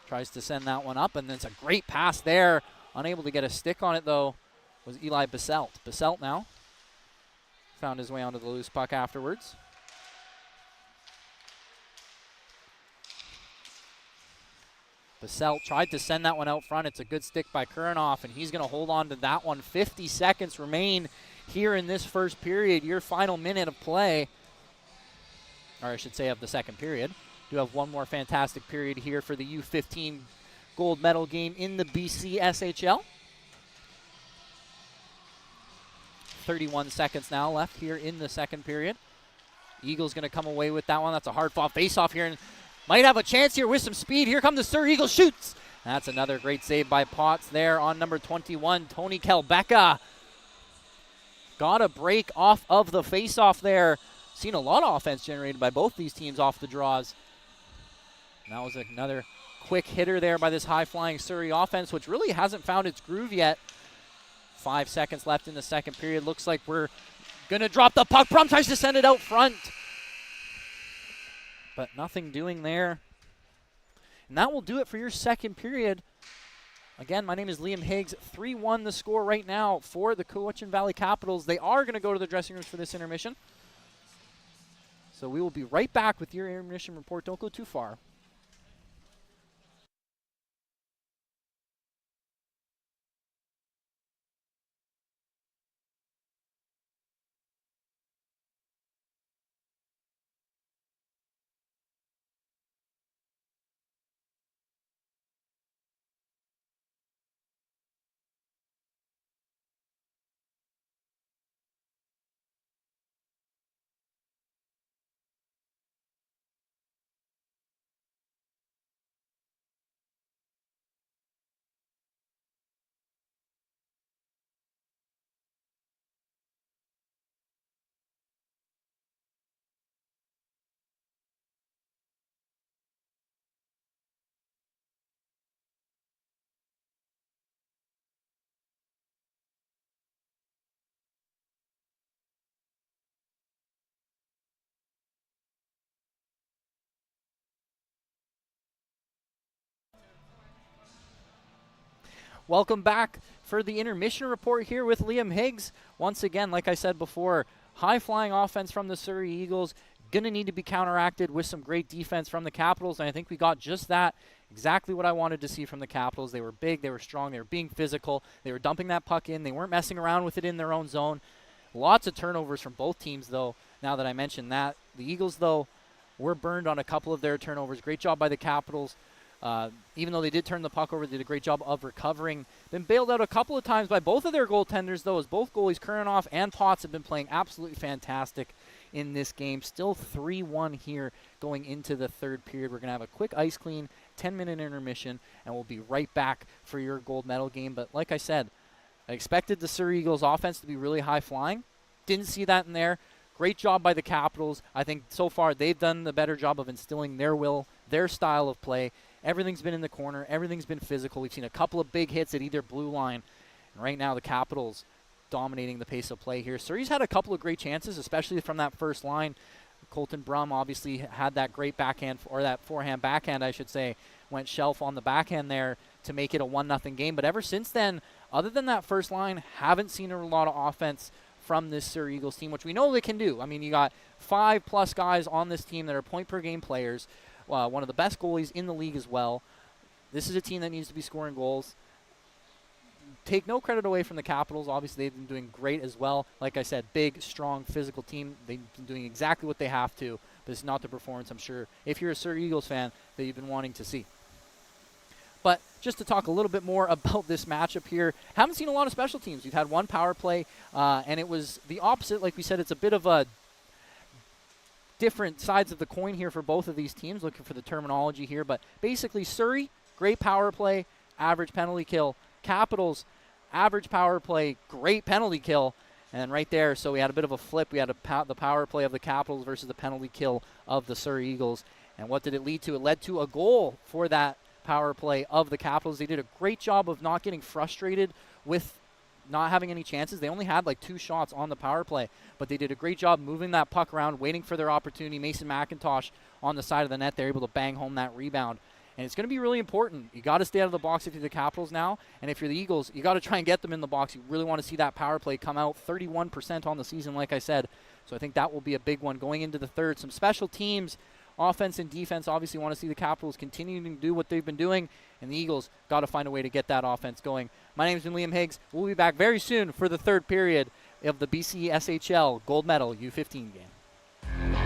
tries to send that one up, and it's a great pass there. Unable to get a stick on it, though, was Eli Baselt. Baselt now found his way onto the loose puck afterwards. Baselt tried to send that one out front. It's a good stick by Kuranoff, and he's going to hold on to that one. 50 seconds remain here in this first period, your final minute of play, or I should say of the second period. Do have one more fantastic period here for the U15 gold medal game in the BCSHL. 31 seconds now left here in the second period. Eagles going to come away with that one. That's a hard-fought face-off here, and might have a chance here with some speed. Here come the Surrey Eagles, shoots. That's another great save by Potts there on number 21, Tony Kelbecka. Got a break off of the face-off there. Seen a lot of offense generated by both these teams off the draws. And that was another quick hitter there by this high-flying Surrey offense, which really hasn't found its groove yet. 5 seconds left in the second period. Looks like we're going to drop the puck. Brum tries to send it out front, but nothing doing there. And that will do it for your second period. Again, my name is Liam Higgs. 3-1 the score right now for the Cowichan Valley Capitals. They are going to go to the dressing rooms for this intermission. So we will be right back with your intermission report. Don't go too far. Welcome back for the intermission report here with Liam Higgs. Once again, like I said before, high-flying offense from the Surrey Eagles. Going to need to be counteracted with some great defense from the Capitals, and I think we got just that. Exactly what I wanted to see from the Capitals. They were big, they were strong, they were being physical, they were dumping that puck in, they weren't messing around with it in their own zone. Lots of turnovers from both teams, though, now that I mentioned that. The Eagles, though, were burned on a couple of their turnovers. Great job by the Capitals. Even though they did turn the puck over, they did a great job of recovering. Been bailed out a couple of times by both of their goaltenders, though, as both goalies, Kuranoff and Potts, have been playing absolutely fantastic in this game. Still 3-1 here going into the third period. We're going to have a quick ice clean, 10-minute intermission, and we'll be right back for your gold medal game. But like I said, I expected the Surrey Eagles offense to be really high-flying. Didn't see that in there. Great job by the Capitals. I think so far they've done the better job of instilling their will, their style of play. Everything's been in the corner. Everything's been physical. We've seen a couple of big hits at either blue line. And right now the Capitals dominating the pace of play here. Surrey's had a couple of great chances, especially from that first line. Colton Brum obviously had that great backhand, or that forehand backhand, I should say, went shelf on the backhand there to make it a 1-0 game. But ever since then, other than that first line, haven't seen a lot of offense from this Surrey Eagles team, which we know they can do. I mean, you got 5+ guys on this team that are point-per-game players, one of the best goalies in the league as well. This is a team that needs to be scoring goals. Take no credit away from the Capitals. Obviously, they've been doing great as well. Like I said, big, strong, physical team. They've been doing exactly what they have to, but it's not the performance, I'm sure, if you're a Surrey Eagles fan, that you've been wanting to see. But just to talk a little bit more about this matchup here, haven't seen a lot of special teams. We've had one power play, and it was the opposite. Like we said, it's a bit of a different sides of the coin here for both of these teams, looking for the terminology here. But basically, Surrey, great power play, average penalty kill. Capitals, average power play, great penalty kill. And right there, so we had a bit of a flip. We had the power play of the Capitals versus the penalty kill of the Surrey Eagles. And what did it lead to? It led to a goal for that power play of the Capitals. They did a great job of not getting frustrated with not having any chances. They only had like 2 shots on the power play, but they did a great job moving that puck around, waiting for their opportunity. Mason McIntosh on the side of the net, they're able to bang home that rebound. And it's going to be really important. You got to stay out of the box if you're the Capitals now, and if you're the Eagles, you got to try and get them in the box. You really want to see that power play come out. 31% on the season, like I said. So I think that will be a big one going into the third. Some special teams, offense and defense, obviously want to see the Capitals continuing to do what they've been doing, and the Eagles got to find a way to get that offense going. My name's been Liam Higgs. We'll be back very soon for the third period of the BCSHL Gold Medal U15 game.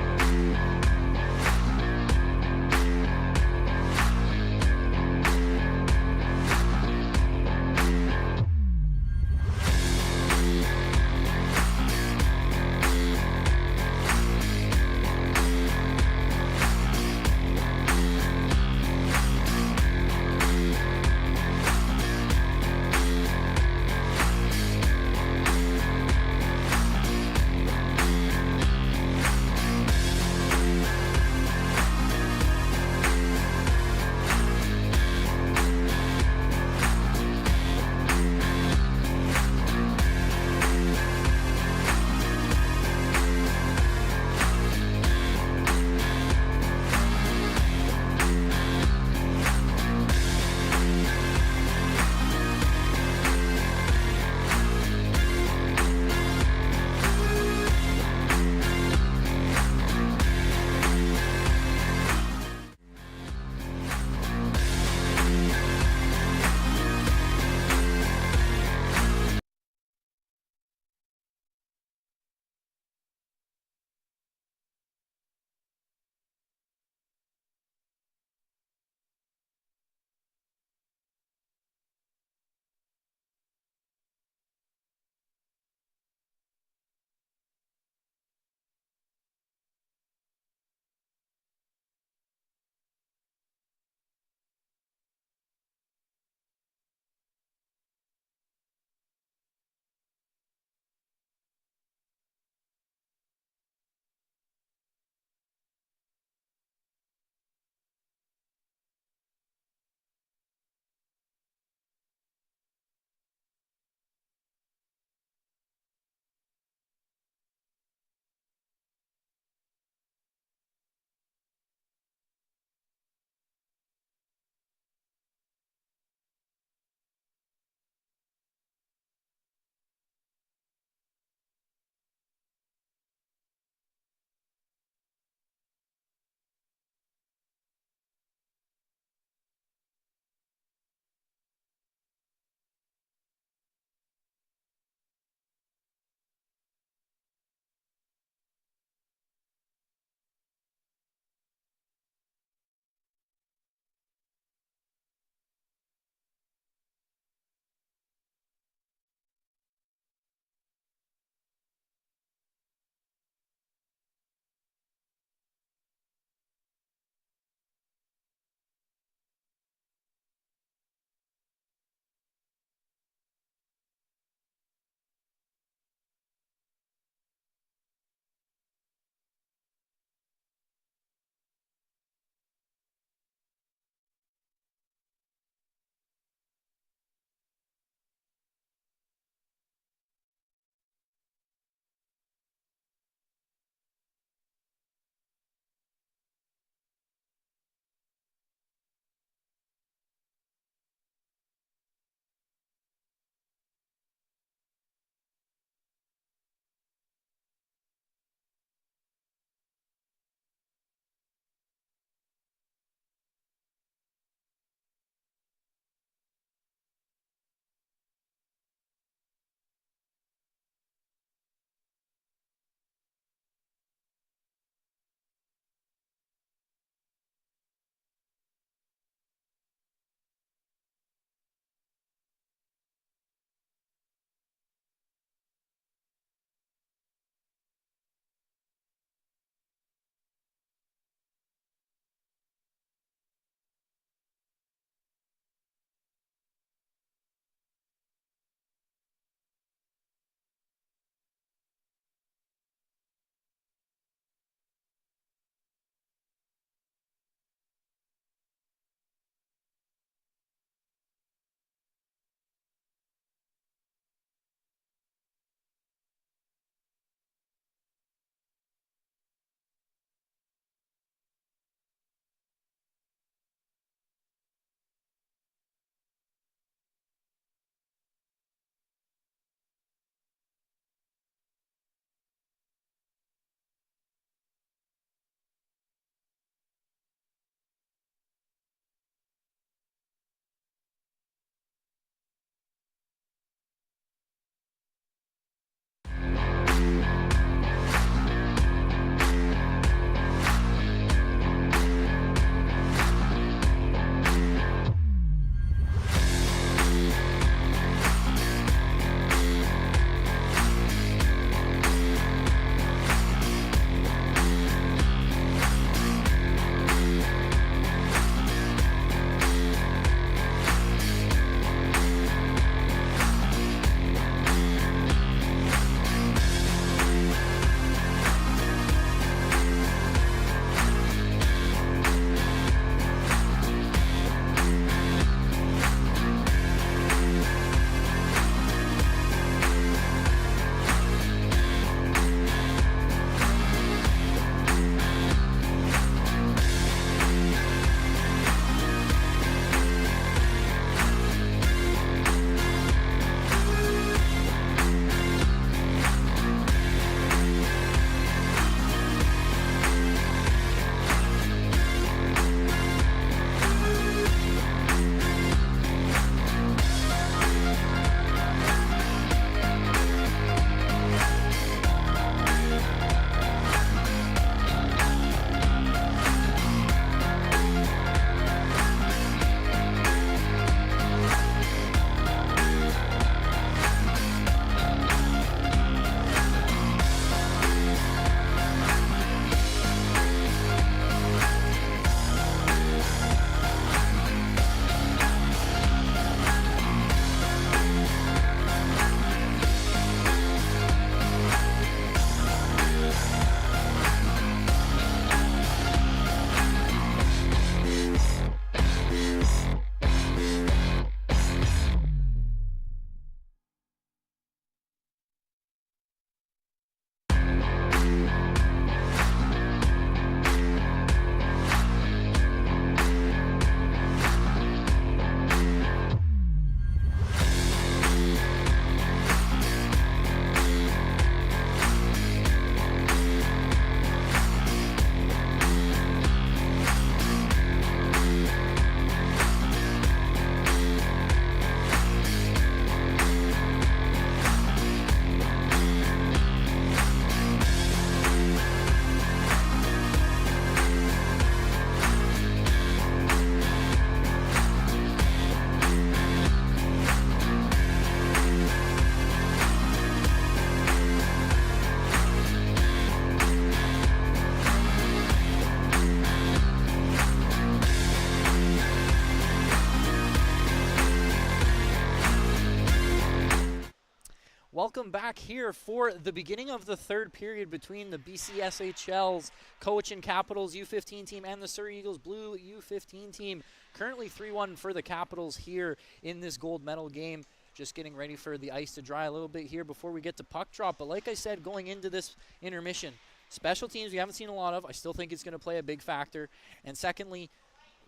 Welcome back here for the beginning of the third period between the BCSHL's Cowichan Capitals U15 team and the Surrey Eagles Blue U15 team. Currently 3-1 for the Capitals here in this gold medal game. Just getting ready for the ice to dry a little bit here before we get to puck drop. But like I said, going into this intermission, special teams we haven't seen a lot of. I still think it's going to play a big factor. And secondly,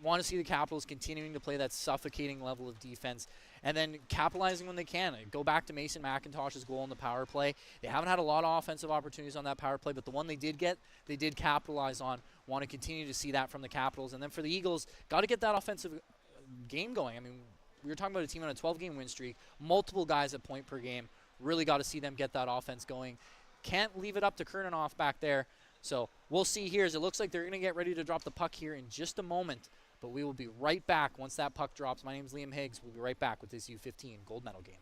want to see the Capitals continuing to play that suffocating level of defense and then capitalizing when they can. Go back to Mason McIntosh's goal on the power play. They haven't had a lot of offensive opportunities on that power play, but the one they did get, they did capitalize on. Want to continue to see that from the Capitals. And then for the Eagles, got to get that offensive game going. I mean, we were talking about a team on a 12-game win streak, multiple guys at point per game. Really got to see them get that offense going. Can't leave it up to Kernanoff back there. So we'll see here as it looks like they're going to get ready to drop the puck here in just a moment. But we will be right back once that puck drops. My name is Liam Higgs. We'll be right back with this U15 gold medal game.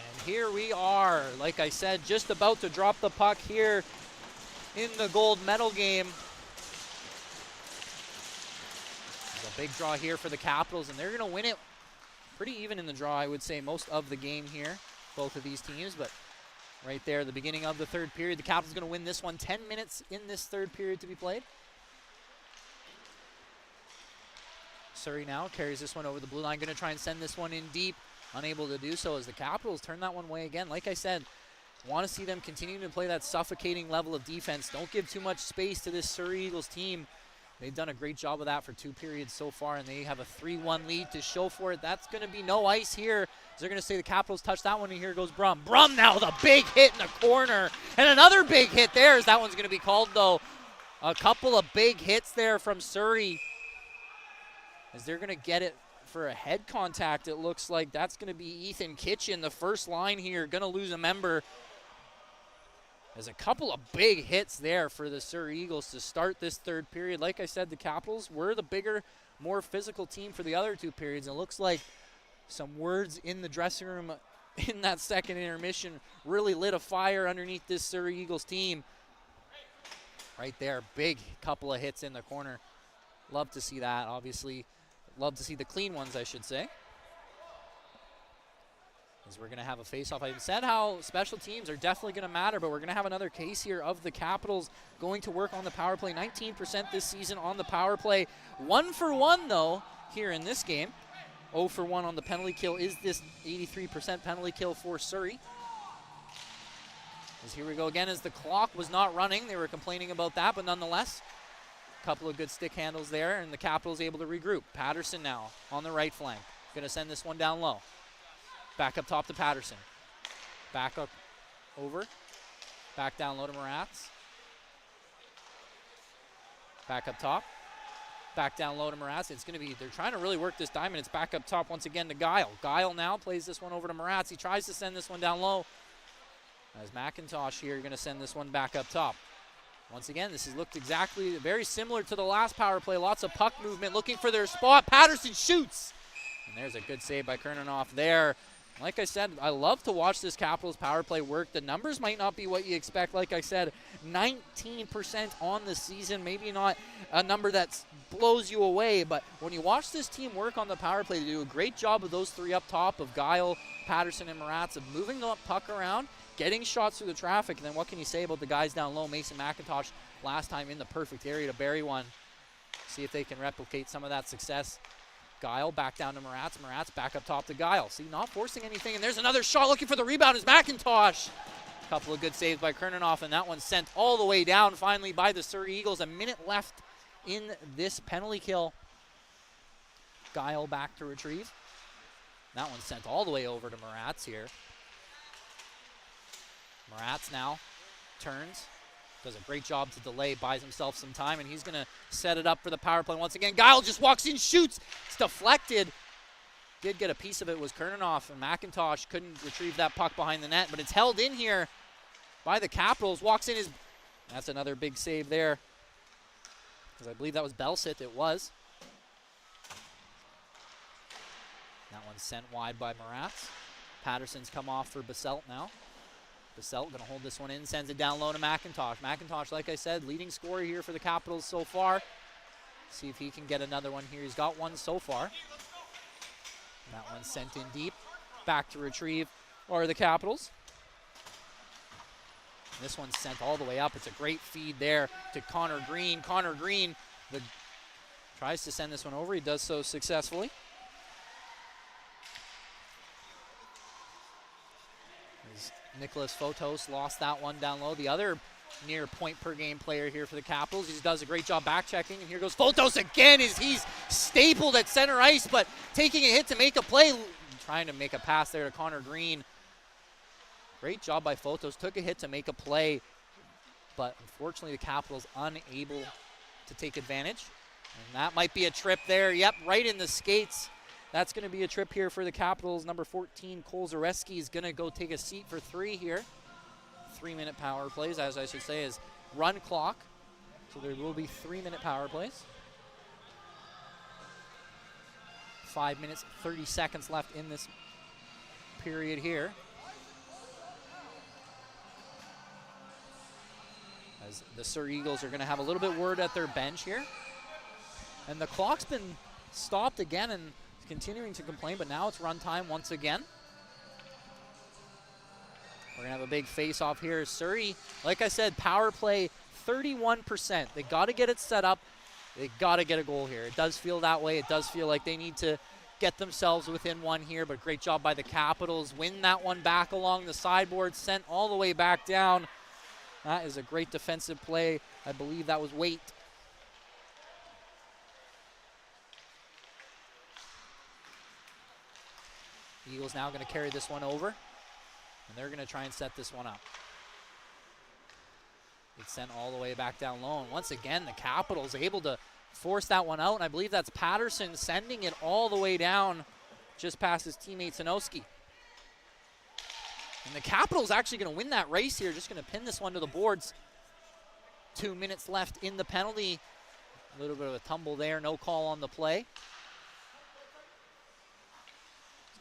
And here we are, like I said, just about to drop the puck here in the gold medal game. A big draw here for the Capitals, and they're going to win it pretty even in the draw, I would say, most of the game here, both of these teams. But right there, the beginning of the third period, the Capitals going to win this one. 10 minutes in this third period to be played. Surrey now carries this one over the blue line, going to try and send this one in deep. Unable to do so as the Capitals turn that one away again. Like I said, want to see them continuing to play that suffocating level of defense. Don't give too much space to this Surrey Eagles team. They've done a great job of that for 2 periods so far, and they have a 3-1 lead to show for it. That's going to be no ice here. They're going to say the Capitals touch that one, and here goes Brum. Brum now with a big hit in the corner, and another big hit there as that one's going to be called, though. A couple of big hits there from Surrey as they're going to get it for a head contact. It looks like that's going to be Ethan Kitchen, the first line here, going to lose a member. There's a couple of big hits there for the Surrey Eagles to start this third period. Like I said, the Capitals were the bigger, more physical team for the other 2 periods. And it looks like some words in the dressing room in that second intermission really lit a fire underneath this Surrey Eagles team. Right there, big couple of hits in the corner. Love to see that, obviously. Love to see the clean ones, I should say. As we're going to have a face-off. I said how special teams are definitely going to matter, but we're going to have another case here of the Capitals going to work on the power play. 19% this season on the power play. 1 for 1, though, here in this game. 0 for 1 on the penalty kill is this 83% penalty kill for Surrey. As here we go again as the clock was not running. They were complaining about that, but nonetheless, a couple of good stick handles there, and the Capitals able to regroup. Patterson now on the right flank. Going to send this one down low. Back up top to Patterson. Back up over. Back down low to Moratz. Back up top. Back down low to Moratz. It's going to be, they're trying to really work this diamond. It's back up top once again to Guile. Guile now plays this one over to Moratz. He tries to send this one down low. As McIntosh here going to send this one back up top. Once again, this has looked exactly very similar to the last power play. Lots of puck movement looking for their spot. Patterson shoots. And there's a good save by Kernanoff there. Like I said, I love to watch this Capitals power play work. The numbers might not be what you expect. Like I said, 19% on the season. Maybe not a number that blows you away, but when you watch this team work on the power play, they do a great job of those 3 up top of Guile, Patterson, and Moratz of moving the puck around, getting shots through the traffic. And then what can you say about the guys down low? Mason McIntosh last time in the perfect area to bury one. See if they can replicate some of that success. Guile back down to Moratz. Moratz back up top to Guile. See, not forcing anything. And there's another shot looking for the rebound is McIntosh. A couple of good saves by Kernanoff, and that one sent all the way down finally by the Surrey Eagles. A minute left in this penalty kill. Guile back to retrieve. That one sent all the way over to Moratz here. Moratz now turns. Does a great job to delay, buys himself some time, and he's going to set it up for the power play once again. Guile just walks in, shoots. It's deflected. Did get a piece of it was Kernanoff, and McIntosh couldn't retrieve that puck behind the net, but it's held in here by the Capitals. Walks in his... That's another big save there. Because I believe that was Belsit. It was. That one's sent wide by Moratz. Patterson's come off for Baselt now. Baselt going to hold this one in, sends it down low to McIntosh. McIntosh, like I said, leading scorer here for the Capitals so far. See if he can get another one here. He's got one so far. And that one's sent in deep. Back to retrieve are the Capitals. And this one's sent all the way up. It's a great feed there to Connor Green. Connor Green tries to send this one over. He does so successfully. As Nicholas Fotos lost that one down low. The other near point per game player here for the Capitals. He does a great job back checking. And here goes Fotos again as he's stapled at center ice, but taking a hit to make a play. Trying to make a pass there to Connor Green. Great job by Fotos. Took a hit to make a play, but unfortunately the Capitals unable to take advantage. And that might be a trip there. Yep, right in the skates. That's going to be a trip here for the Capitals. Number 14, Cole Zareski, is going to go take a seat for 3 here. 3-minute power plays, as I should say, is run clock. So there will be 3-minute power plays. 5 minutes, 30 seconds left in this period here. As the Sur Eagles are going to have a little bit word at their bench here. And the clock's been stopped again and continuing to complain, but now it's run time once again. We're going to have a big face-off here. Surrey, like I said, power play 31%. They got to get it set up. They got to get a goal here. It does feel that way. It does feel like they need to get themselves within one here, but great job by the Capitals. Win that one back along the sideboard, sent all the way back down. That is a great defensive play. I believe that was Waite. The Eagles now going to carry this one over, and they're going to try and set this one up. It's sent all the way back down low. And once again, the Capitals able to force that one out. And I believe that's Patterson sending it all the way down just past his teammate Sanoski. And the Capitals actually going to win that race here. Just going to pin this one to the boards. 2 minutes left in the penalty. A little bit of a tumble there. No call on the play.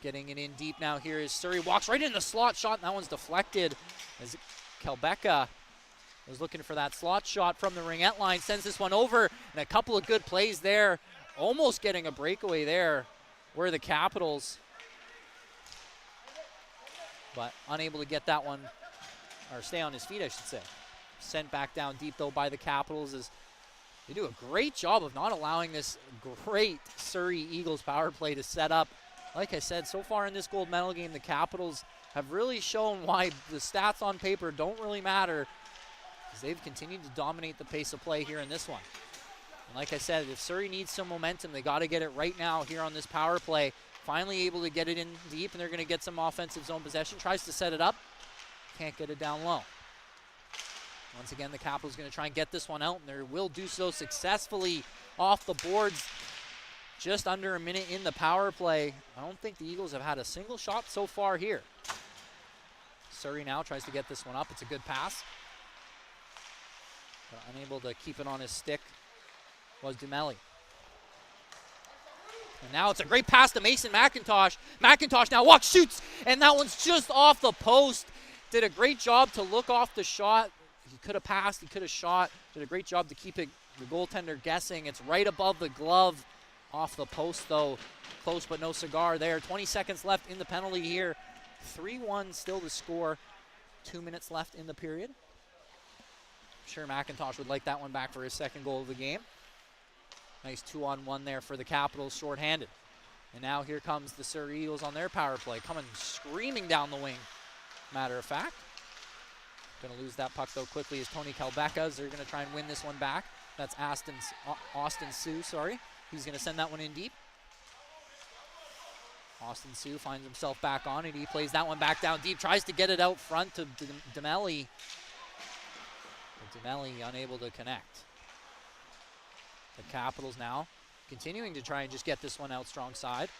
Getting it in deep now here is Surrey. Walks right in the slot shot, and that one's deflected as Kelbecka was looking for that slot shot from the ringette line. Sends this one over, and a couple of good plays there. Almost getting a breakaway there were the Capitals. But unable to get that one, or stay on his feet, I should say. Sent back down deep, though, by the Capitals as they do a great job of not allowing this great Surrey Eagles power play to set up. Like I said, so far in this gold medal game, the Capitals have really shown why the stats on paper don't really matter, because they've continued to dominate the pace of play here in this one. And like I said, if Surrey needs some momentum, they got to get it right now here on this power play. Finally able to get it in deep, and they're going to get some offensive zone possession. Tries to set it up. Can't get it down low. Once again, the Capitals going to try and get this one out, and they will do so successfully off the boards. Just under a minute in the power play. I don't think the Eagles have had a single shot so far here. Surrey now tries to get this one up. It's a good pass. But unable to keep it on his stick was Dumelli. And now it's a great pass to Mason McIntosh. McIntosh now walks, shoots, and that one's just off the post. Did a great job to look off the shot. He could have passed, he could have shot. Did a great job to keep the goaltender guessing. It's right above the glove. Off the post, though. Close, but no cigar there. 20 seconds left in the penalty here. 3-1 still to score. 2 minutes left in the period. I'm sure McIntosh would like that one back for his second goal of the game. Nice 2-on-1 there for the Capitals, shorthanded. And now here comes the Surrey Eagles on their power play, coming screaming down the wing, matter of fact. Going to lose that puck, though, quickly is Tony Kelbecka. They're going to try and win this one back. That's Austin Sioux, sorry. He's going to send that one in deep. Austin Sioux finds himself back on it. He plays that one back down deep. Tries to get it out front to Dumelli. But Dumelli unable to connect. The Capitals now continuing to try and just get this one out strong side.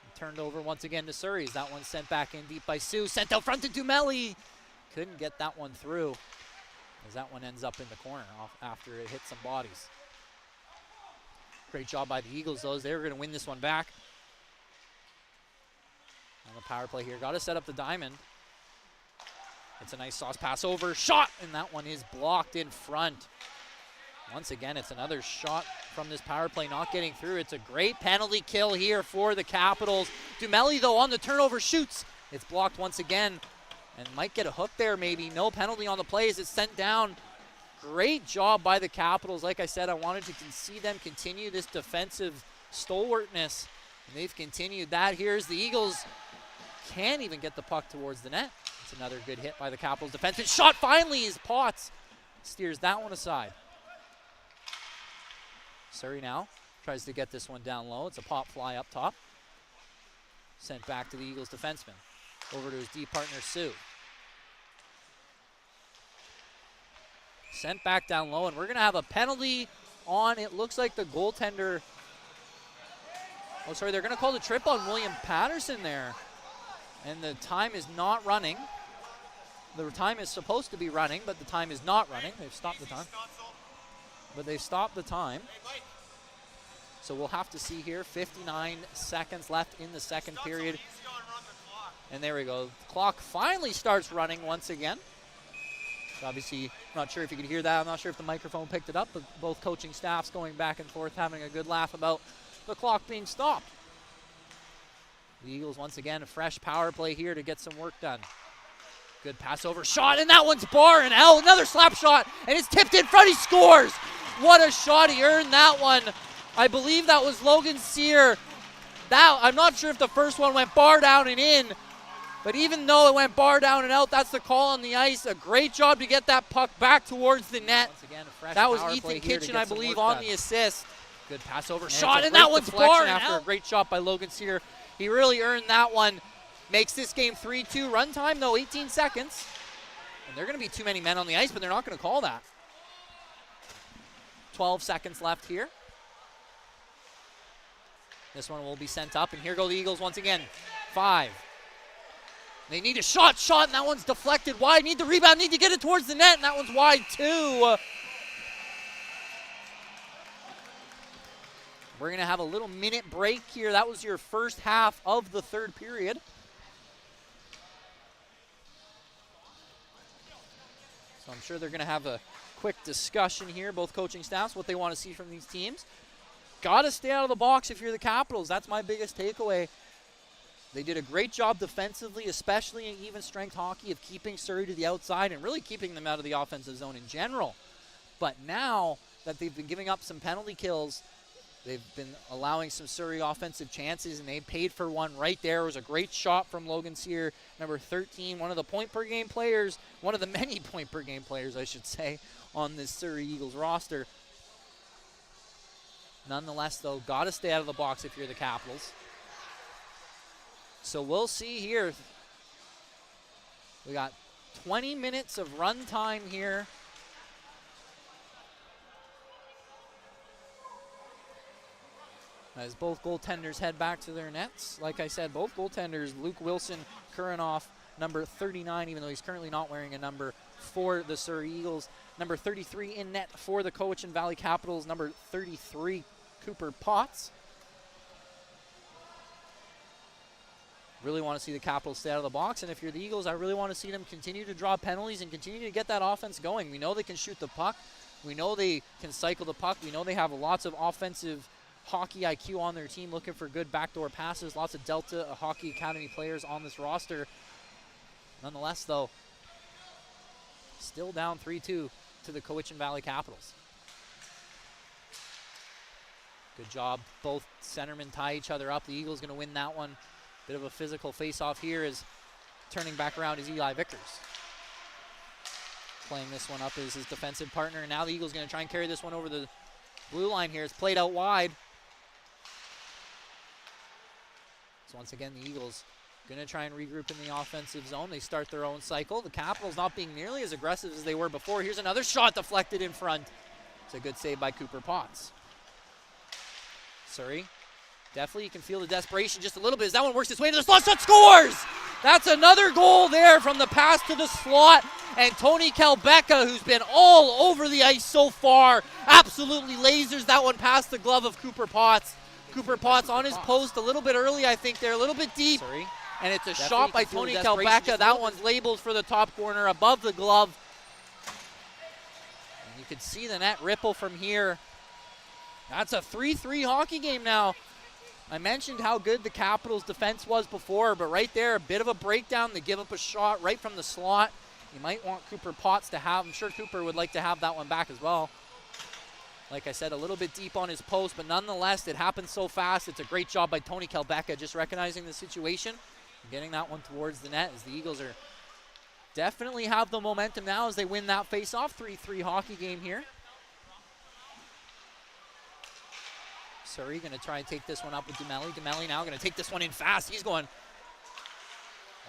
And turned over once again to Surrey. That one sent back in deep by Sioux. Sent out front to Dumelli. Couldn't get that one through, as that one ends up in the corner after it hit some bodies. Great job by the Eagles, though, as they were going to win this one back. On the power play here. Got to set up the diamond. It's a nice sauce pass over, shot, and that one is blocked in front. Once again, it's another shot from this power play not getting through. It's a great penalty kill here for the Capitals. Dumelli, though, on the turnover shoots. It's blocked once again and might get a hook there maybe. No penalty on the play as it's sent down. Great job by the Capitals. Like I said, I wanted to see them continue this defensive stalwartness, and they've continued that. Here's the Eagles. Can't even get the puck towards the net. It's another good hit by the Capitals defense. And shot finally is Potts. Steers that one aside. Surrey now tries to get this one down low. It's a pop fly up top. Sent back to the Eagles defenseman. Over to his D partner, Sue. Sent back down low, and we're going to have a penalty on, it looks like the goaltender. Oh, sorry, they're going to call the trip on William Patterson there. And the time is not running. The time is supposed to be running, but the time is not running. They've stopped the time. But they've stopped the time. So we'll have to see here. 59 seconds left in the second period. And there we go. The clock finally starts running once again. So obviously, I'm not sure if you could hear that. I'm not sure if the microphone picked it up, but both coaching staffs going back and forth, having a good laugh about the clock being stopped. The Eagles, once again, a fresh power play here to get some work done. Good pass over, shot, and that one's bar and out. Another slap shot, and it's tipped in front. He scores. What a shot. He earned that one. I believe that was Logan Sear. I'm not sure if the first one went bar down and in, but even though it went bar down and out, that's the call on the ice. A great job to get that puck back towards the net. Once again, a fresh that was Ethan Kitchen, I believe, on the assist. Good pass over, shot, and that one's bar and after out. A great shot by Logan Sear. He really earned that one. Makes this game 3-2. Run time, though, 18 seconds. And they're going to be too many men on the ice, but they're not going to call that. 12 seconds left here. This one will be sent up, and here go the Eagles once again. 5. They need a shot, and that one's deflected wide. Need the rebound, need to get it towards the net, and that one's wide too. We're going to have a little minute break here. That was your first half of the third period. So I'm sure they're going to have a quick discussion here, both coaching staffs, what they want to see from these teams. Got to stay out of the box if you're the Capitals. That's my biggest takeaway. They did a great job defensively, especially in even strength hockey, of keeping Surrey to the outside and really keeping them out of the offensive zone in general. But now that they've been giving up some penalty kills, they've been allowing some Surrey offensive chances, and they paid for one right there. It was a great shot from Logan Sear, number 13, one of the point-per-game players, one of the many point-per-game players, I should say, on this Surrey Eagles roster. Nonetheless, though, got to stay out of the box if you're the Capitals. So we'll see here. We got 20 minutes of run time here. As both goaltenders head back to their nets. Like I said, both goaltenders, Luke Wilson, Kuranoff, number 39, even though he's currently not wearing a number for the Surrey Eagles. Number 33 in net for the Cowichan Valley Capitals, number 33, Cooper Potts. Really want to see the Capitals stay out of the box, and if you're the Eagles, I really want to see them continue to draw penalties and continue to get that offense going. We know they can shoot the puck. We know they can cycle the puck. We know they have lots of offensive hockey IQ on their team, looking for good backdoor passes. Lots of Delta Hockey Academy players on this roster. Nonetheless, though, still down 3-2 to the Cowichan Valley Capitals. Good job. Both centermen tie each other up. The Eagles going to win that one. Bit of a physical face-off here as turning back around is Eli Vickers. Playing this one up as his defensive partner. And now the Eagles going to try and carry this one over the blue line here. It's played out wide. So once again, the Eagles going to try and regroup in the offensive zone. They start their own cycle. The Capitals not being nearly as aggressive as they were before. Here's another shot deflected in front. It's a good save by Cooper Potts. Surrey. Definitely, you can feel the desperation just a little bit as that one works its way to the slot. Shot scores! That's another goal there from the pass to the slot. And Tony Kelbecka, who's been all over the ice so far, absolutely lasers that one past the glove of Cooper Potts. Cooper Potts on his post a little bit early, I think. They're a little bit deep. Sorry. And it's a Definitely shot by can feel the Tony desperation Kalbeka. just a That little one's labeled for the top corner above the glove. And you can see the net ripple from here. That's a 3-3 hockey game now. I mentioned how good the Capitals defense was before, but right there, a bit of a breakdown. They give up a shot right from the slot. You might want Cooper Potts to have. I'm sure Cooper would like to have that one back as well. Like I said, a little bit deep on his post, but nonetheless, it happens so fast. It's a great job by Tony Kalbeka just recognizing the situation and getting that one towards the net as the Eagles are definitely have the momentum now as they win that face-off. 3-3 hockey game here. Surrey going to try and take this one up with Dumelli. Dumelli now going to take this one in fast. He's going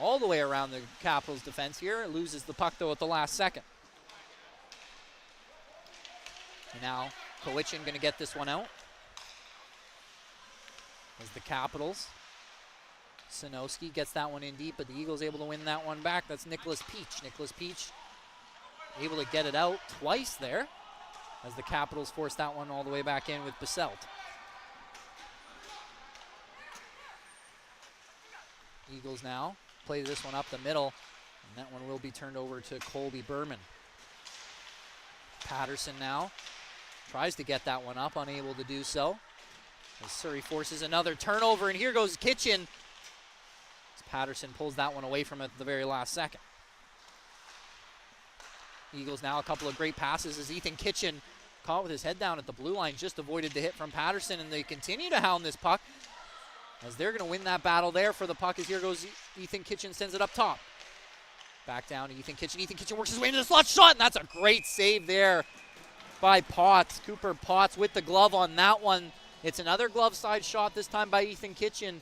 all the way around the Capitals defense here. Loses the puck, though, at the last second. And now Kowichin going to get this one out. As the Capitals. Sinowski gets that one in deep, but the Eagles able to win that one back. That's Nicholas Peach. Nicholas Peach able to get it out twice there as the Capitals force that one all the way back in with Baselt. Eagles now play this one up the middle, and that one will be turned over to Colby Berman. Patterson now tries to get that one up, unable to do so. As Surrey forces another turnover, and here goes Kitchen. As Patterson pulls that one away from it at the very last second. Eagles now a couple of great passes as Ethan Kitchen, caught with his head down at the blue line, just avoided the hit from Patterson, and they continue to hound this puck as they're going to win that battle there for the puck. As here goes Ethan Kitchen, sends it up top. Back down to Ethan Kitchen. Ethan Kitchen works his way into the slot shot, and that's a great save there by Potts. Cooper Potts with the glove on that one. It's another glove side shot, this time by Ethan Kitchen.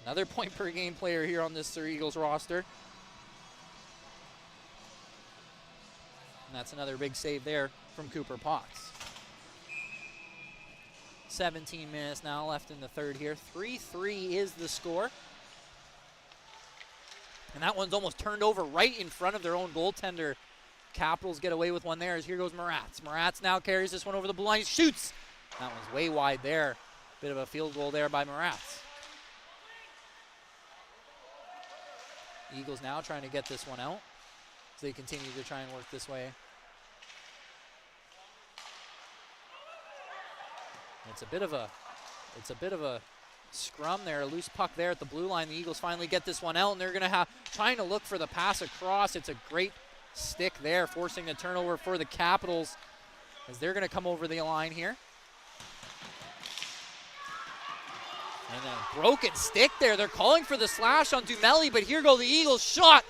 Another point per game player here on this Surrey Eagles roster. And that's another big save there from Cooper Potts. 17 minutes now left in the third here. 3-3 is the score. And that one's almost turned over right in front of their own goaltender. Capitals get away with one there as here goes Maratz. Maratz now carries this one over the blue line. He shoots. That one's way wide there. Bit of a field goal there by Maratz. Eagles now trying to get this one out as they continue to try and work this way. It's a bit of a scrum there, a loose puck there at the blue line. The Eagles finally get this one out, and they're going to trying to look for the pass across. It's a great stick there, forcing the turnover for the Capitals as they're going to come over the line here. And a broken stick there. They're calling for the slash on Dumelli, but here go the Eagles. Shot!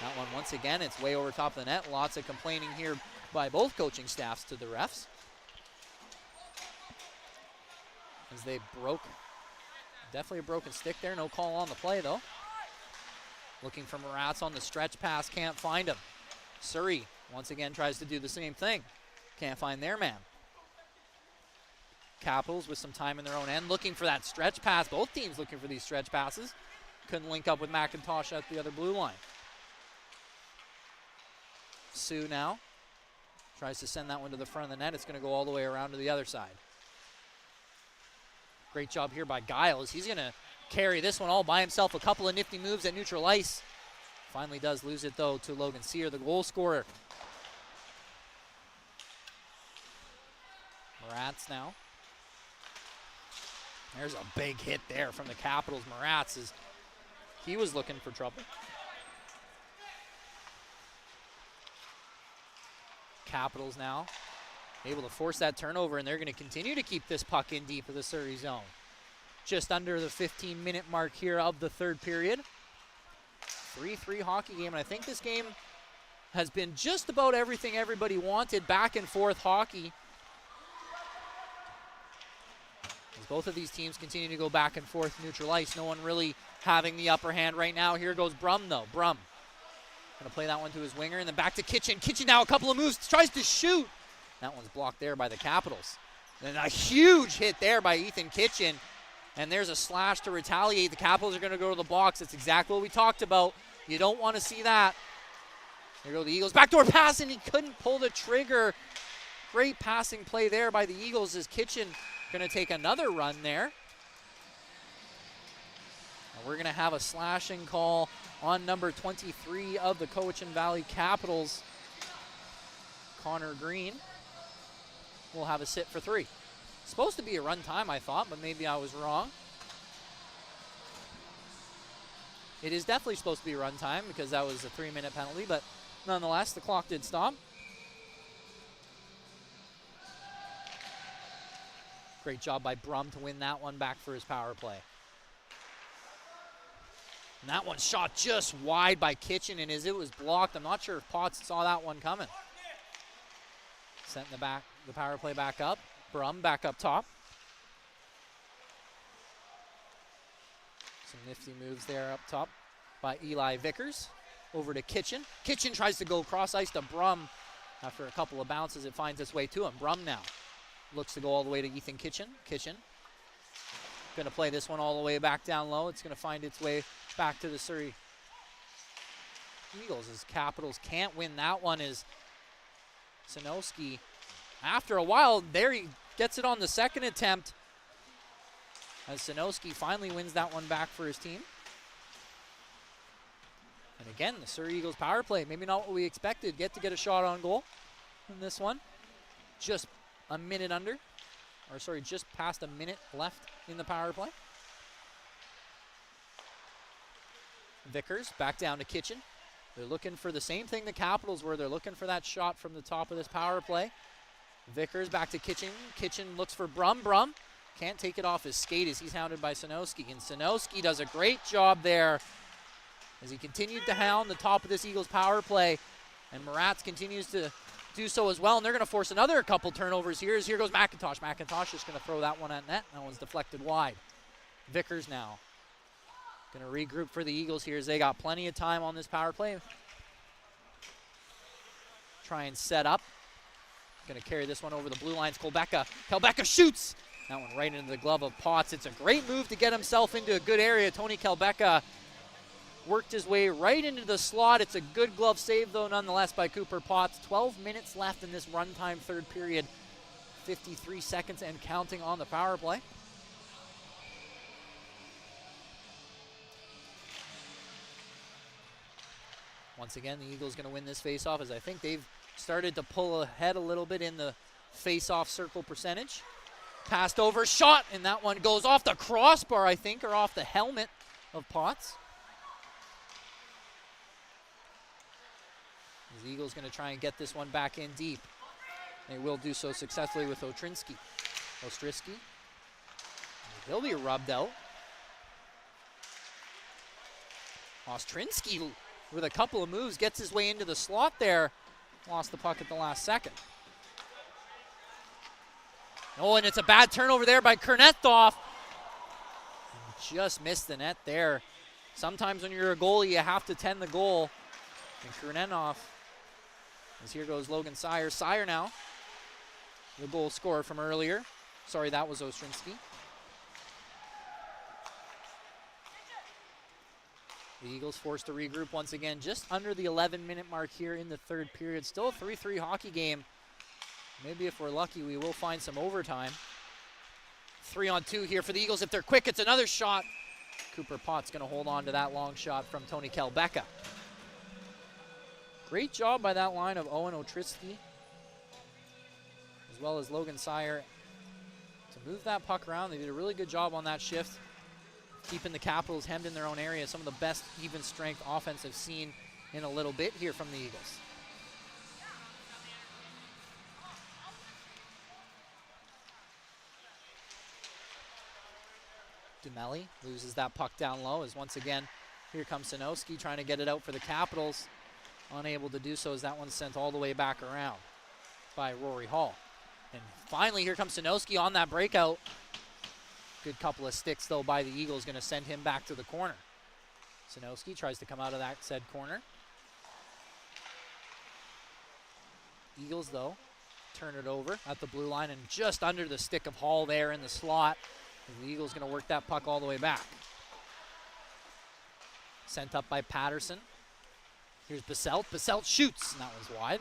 That one, once again, it's way over top of the net. Lots of complaining here by both coaching staffs to the refs. As they definitely a broken stick there. No call on the play, though. Looking for Maratz on the stretch pass. Can't find him. Surrey, once again, tries to do the same thing. Can't find their man. Capitals with some time in their own end, looking for that stretch pass. Both teams looking for these stretch passes. Couldn't link up with McIntosh at the other blue line. Sioux now tries to send that one to the front of the net. It's going to go all the way around to the other side. Great job here by Giles. He's going to carry this one all by himself. A couple of nifty moves at neutral ice. Finally does lose it, though, to Logan Sear, the goal scorer. Maratz now. There's a big hit there from the Capitals. Maratz, he was looking for trouble. Capitals now able to force that turnover, and they're going to continue to keep this puck in deep of the Surrey zone. Just under the 15-minute mark here of the third period. 3-3 hockey game, and I think this game has been just about everything everybody wanted. Back and forth hockey. As both of these teams continue to go back and forth neutral ice. No one really having the upper hand right now. Here goes Brum, though. Brum going to play that one to his winger, and then back to Kitchen. Kitchen now a couple of moves, tries to shoot. That one's blocked there by the Capitals. And a huge hit there by Ethan Kitchen. And there's a slash to retaliate. The Capitals are going to go to the box. That's exactly what we talked about. You don't want to see that. Here go the Eagles. Backdoor pass, and he couldn't pull the trigger. Great passing play there by the Eagles as Kitchen going to take another run there. We're going to have a slashing call on number 23 of the Cowichan Valley Capitals, Connor Green. We'll have a sit for 3. Supposed to be a run time, I thought, but maybe I was wrong. It is definitely supposed to be run time because that was a 3-minute penalty, but nonetheless, the clock did stop. Great job by Brum to win that one back for his power play. And that one shot just wide by Kitchen, and as it was blocked, I'm not sure if Potts saw that one coming. Sent the power play back up. Brum back up top. Some nifty moves there up top by Eli Vickers. Over to Kitchen. Kitchen tries to go cross ice to Brum. After a couple of bounces, it finds its way to him. Brum now looks to go all the way to Ethan Kitchen. Kitchen going to play this one all the way back down low. It's going to find its way back to the Surrey Eagles as Capitals can't win that one as Sinowski, after a while, there he gets it on the second attempt as Sinowski finally wins that one back for his team. And again, the Surrey Eagles power play, maybe not what we expected, get a shot on goal in this one. Just a minute under, or sorry, just past a minute left in the power play. Vickers back down to Kitchen. They're looking for the same thing the Capitals were. They're looking for that shot from the top of this power play. Vickers back to Kitchen. Kitchen looks for Brum. Brum can't take it off his skate as he's hounded by Sinowski. And Sinowski does a great job there as he continued to hound the top of this Eagles power play. And Maratz continues to do so as well. And they're going to force another couple turnovers here as here goes McIntosh. McIntosh is going to throw that one at net. That one's deflected wide. Vickers now going to regroup for the Eagles here as they got plenty of time on this power play. Try and set up. Going to carry this one over the blue lines. Kelbecka shoots. That one right into the glove of Potts. It's a great move to get himself into a good area. Tony Kelbecka worked his way right into the slot. It's a good glove save, though, nonetheless, by Cooper Potts. 12 minutes left in this runtime third period. 53 seconds and counting on the power play. Once again, the Eagles going to win this faceoff as I think they've started to pull ahead a little bit in the face-off circle percentage. Passed over, shot, and that one goes off the crossbar, I think, or off the helmet of Potts. The Eagles going to try and get this one back in deep. They will do so successfully with Ostrinski. He'll be rubbed out. Ostrinski with a couple of moves gets his way into the slot there. Lost the puck at the last second. Oh, and it's a bad turnover there by Kernethoff. Just missed the net there. Sometimes when you're a goalie, you have to tend the goal. And Kernethoff, as here goes Logan Sire. Sire now, the goal scorer from earlier. Sorry, that was Ostrinski. The Eagles forced to regroup once again, just under the 11-minute mark here in the third period. Still a 3-3 hockey game. Maybe if we're lucky, we will find some overtime. 3-on-2 here for the Eagles. If they're quick, it's another shot. Cooper Potts going to hold on to that long shot from Tony Kelbecka. Great job by that line of Owen Ostrinski, as well as Logan Sire, to move that puck around. They did a really good job on that shift, keeping the Capitals hemmed in their own area. Some of the best even strength offense I've seen in a little bit here from the Eagles. Dumelli loses that puck down low as once again, here comes Sinowski trying to get it out for the Capitals. Unable to do so as that one's sent all the way back around by Rory Hall. And finally, here comes Sinowski on that breakout. Good couple of sticks, though, by the Eagles, going to send him back to the corner. Sinowski tries to come out of that said corner. Eagles, though, turn it over at the blue line and just under the stick of Hall there in the slot. And the Eagles going to work that puck all the way back. Sent up by Patterson. Here's Baselt. Baselt shoots, and that one's wide.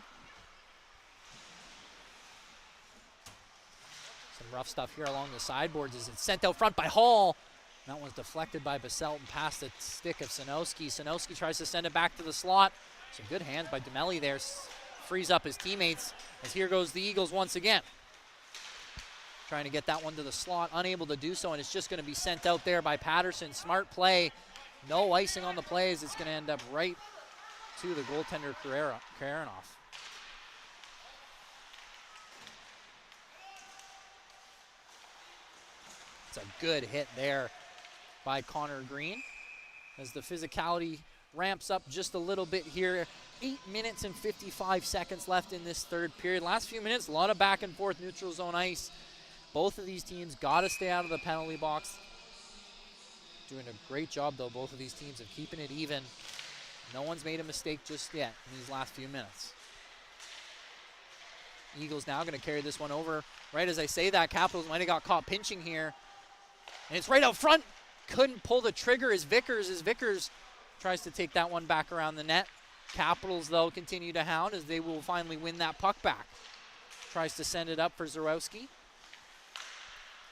Some rough stuff here along the sideboards as it's sent out front by Hall. That one's deflected by Baselt and past the stick of Sanowski. Sanowski tries to send it back to the slot. Some good hands by Demelli there. Frees up his teammates as here goes the Eagles once again. Trying to get that one to the slot, unable to do so, and it's just going to be sent out there by Patterson. Smart play. No icing on the plays. It's going to end up right to the goaltender, Karanoff. It's a good hit there by Connor Green as the physicality ramps up just a little bit here. 8 minutes and 55 seconds left in this third period. Last few minutes, a lot of back and forth neutral zone ice. Both of these teams got to stay out of the penalty box. Doing a great job, though, both of these teams, of keeping it even. No one's made a mistake just yet in these last few minutes. Eagles now going to carry this one over. Right as I say that, Capitals might have got caught pinching here. And it's right out front. Couldn't pull the trigger as Vickers tries to take that one back around the net. Capitals, though, continue to hound as they will finally win that puck back. Tries to send it up for Zarowski.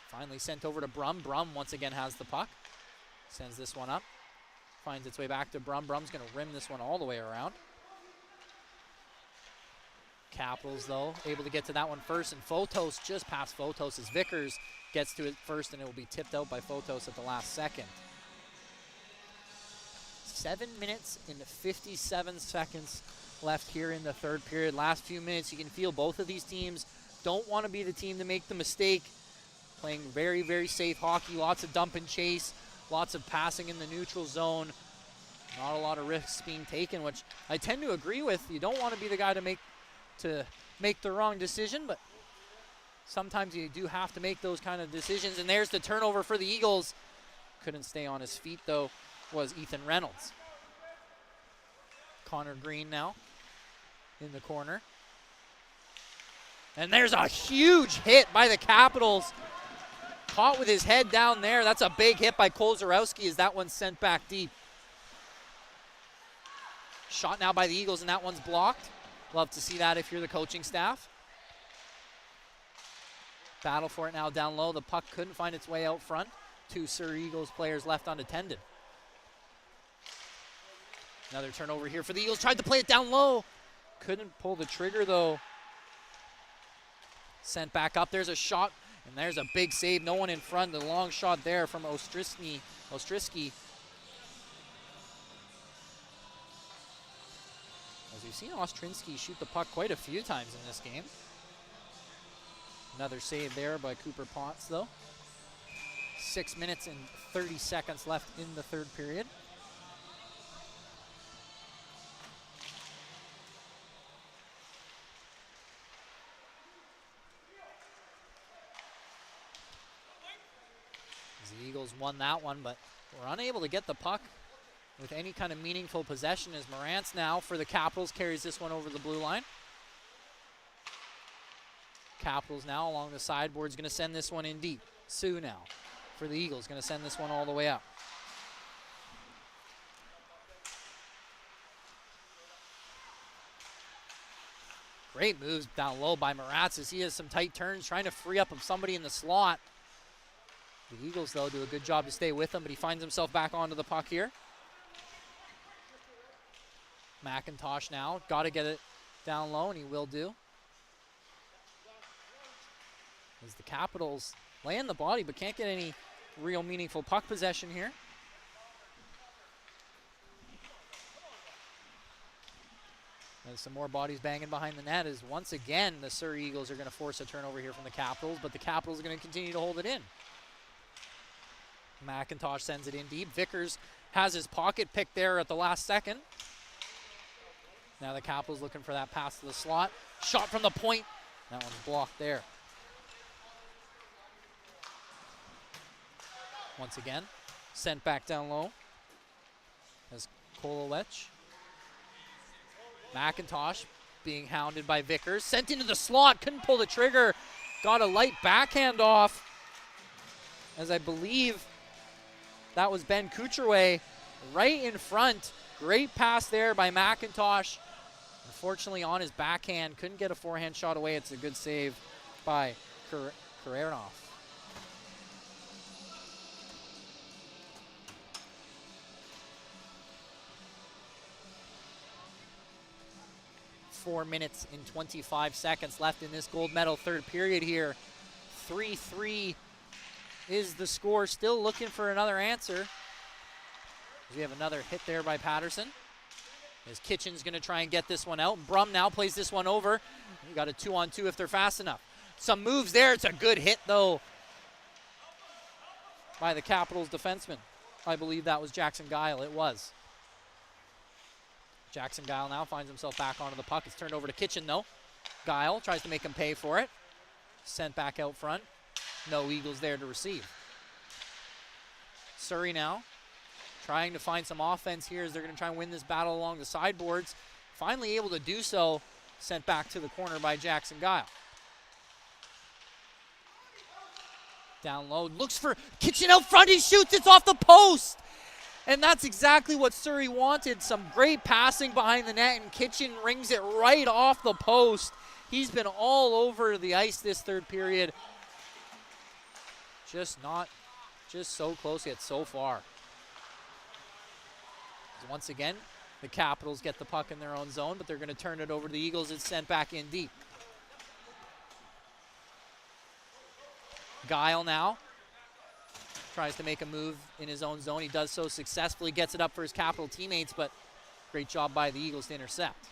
Finally sent over to Brum. Brum once again has the puck. Sends this one up. Finds its way back to Brum. Brum's going to rim this one all the way around. Capitals, though, able to get to that one first, and Fotos just past Fotos as Vickers gets to it first, and it will be tipped out by Fotos at the last second. 7 minutes and 57 seconds left here in the third period. Last few minutes, you can feel both of these teams don't want to be the team to make the mistake. Playing very, very safe hockey, lots of dump and chase, lots of passing in the neutral zone. Not a lot of risks being taken, which I tend to agree with. You don't want to be the guy to make the wrong decision, but sometimes you do have to make those kind of decisions. And there's the turnover for the Eagles. Couldn't stay on his feet, though, was Ethan Reynolds. Connor Green now in the corner. And there's a huge hit by the Capitals. Caught with his head down there. That's a big hit by Cole Zarowski as that one's sent back deep. Shot now by the Eagles, and that one's blocked. Love to see that if you're the coaching staff. Battle for it now down low. The puck couldn't find its way out front. 2 Surrey Eagles players left unattended. Another turnover here for the Eagles. Tried to play it down low. Couldn't pull the trigger, though. Sent back up. There's a shot, and there's a big save. No one in front. The long shot there from Ostrisky. As we've seen Ostrinsky shoot the puck quite a few times in this game. Another save there by Cooper Potts, though. 6 minutes and 30 seconds left in the third period. The Eagles won that one, but were unable to get the puck with any kind of meaningful possession as Morantz now for the Capitals carries this one over the blue line. Capitals now along the sideboard is going to send this one in deep. Sue now for the Eagles, going to send this one all the way up. Great moves down low by Morantz as he has some tight turns trying to free up of somebody in the slot. The Eagles, though, do a good job to stay with him, but he finds himself back onto the puck here. McIntosh now, got to get it down low, and he will do. As the Capitals lay in the body, but can't get any real meaningful puck possession here. There's some more bodies banging behind the net as once again the Surrey Eagles are going to force a turnover here from the Capitals, but the Capitals are going to continue to hold it in. McIntosh sends it in deep. Vickers has his pocket pick there at the last second. Now the Capitals looking for that pass to the slot. Shot from the point. That one's blocked there. Once again, sent back down low as Kolowich. McIntosh being hounded by Vickers. Sent into the slot, couldn't pull the trigger. Got a light backhand off, as I believe that was Ben Kucherway right in front. Great pass there by McIntosh. Unfortunately on his backhand, couldn't get a forehand shot away. It's a good save by Karanoff. 4 minutes and 25 seconds left in this gold medal third period here. 3-3 is the score. Still looking for another answer. We have another hit there by Patterson. As Kitchen's going to try and get this one out. Brum now plays this one over. You got a 2-on-2 if they're fast enough. Some moves there. It's a good hit, though, by the Capitals defenseman. I believe that was Jackson Guile. It was. Jackson Guile now finds himself back onto the puck. It's turned over to Kitchen, though. Guile tries to make him pay for it. Sent back out front. No Eagles there to receive. Surrey now trying to find some offense here as they're going to try and win this battle along the sideboards. Finally able to do so. Sent back to the corner by Jackson Guile. Down low. Looks for Kitchen out front. He shoots. It's off the post. And that's exactly what Surrey wanted. Some great passing behind the net, and Kitchen rings it right off the post. He's been all over the ice this third period. Just so close yet so far. Once again, the Capitals get the puck in their own zone, but they're going to turn it over to the Eagles. It's sent back in deep. Guile now tries to make a move in his own zone. He does so successfully, gets it up for his Capital teammates, but great job by the Eagles to intercept.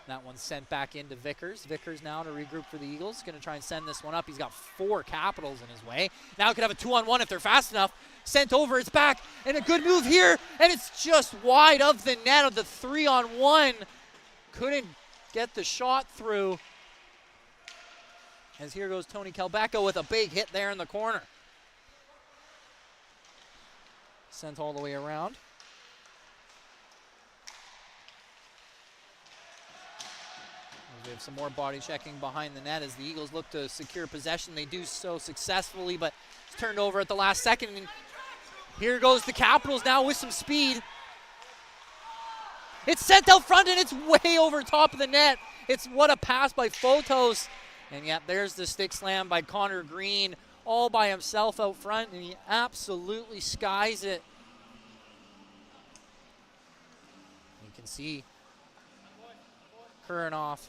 That one's sent back into Vickers. Vickers now to regroup for the Eagles. Going to try and send this one up. He's got 4 Capitals in his way. Now he could have a 2-on-1 if they're fast enough. Sent over, it's back, and a good move here, and it's just wide of the net of the 3-on-1. Couldn't get the shot through. As here goes Tony Kelbecka with a big hit there in the corner. Sent all the way around. We have some more body checking behind the net as the Eagles look to secure possession. They do so successfully, but it's turned over at the last second. And here goes the Capitals now with some speed. It's sent out front, and it's way over top of the net. It's what a pass by Fotos. And yet there's the stick slam by Connor Green all by himself out front, and he absolutely skies it. You can see Kuranoff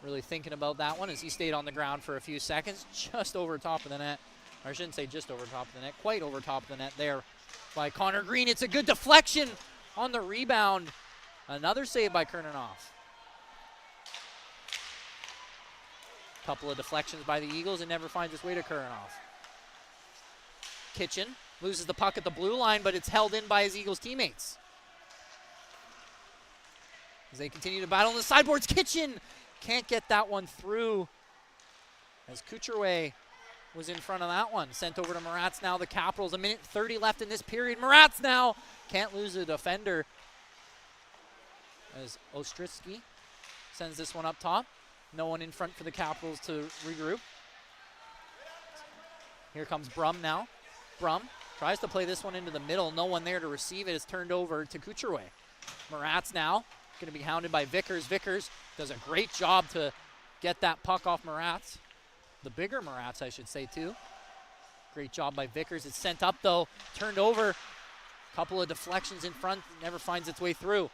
really thinking about that one as he stayed on the ground for a few seconds, just over top of the net. Or I shouldn't say just over top of the net, quite over top of the net there by Connor Green. It's a good deflection on the rebound. Another save by Kuranoff. Couple of deflections by the Eagles and never finds its way to Kuranoff. Kitchen loses the puck at the blue line, but it's held in by his Eagles teammates. As they continue to battle on the sideboards, Kitchen can't get that one through as Kucherway was in front of that one. Sent over to Maratz now. The Capitals, 1:30 left in this period. Maratz now can't lose a defender as Ostritsky sends this one up top. No one in front for the Capitals to regroup. Here comes Brum now. Brum tries to play this one into the middle. No one there to receive it. It's turned over to Kucherway. Maratz now going to be hounded by Vickers. Vickers does a great job to get that puck off Maratz. The bigger Maratz, I should say, too. Great job by Vickers. It's sent up, though. Turned over. Couple of deflections in front. Never finds its way through.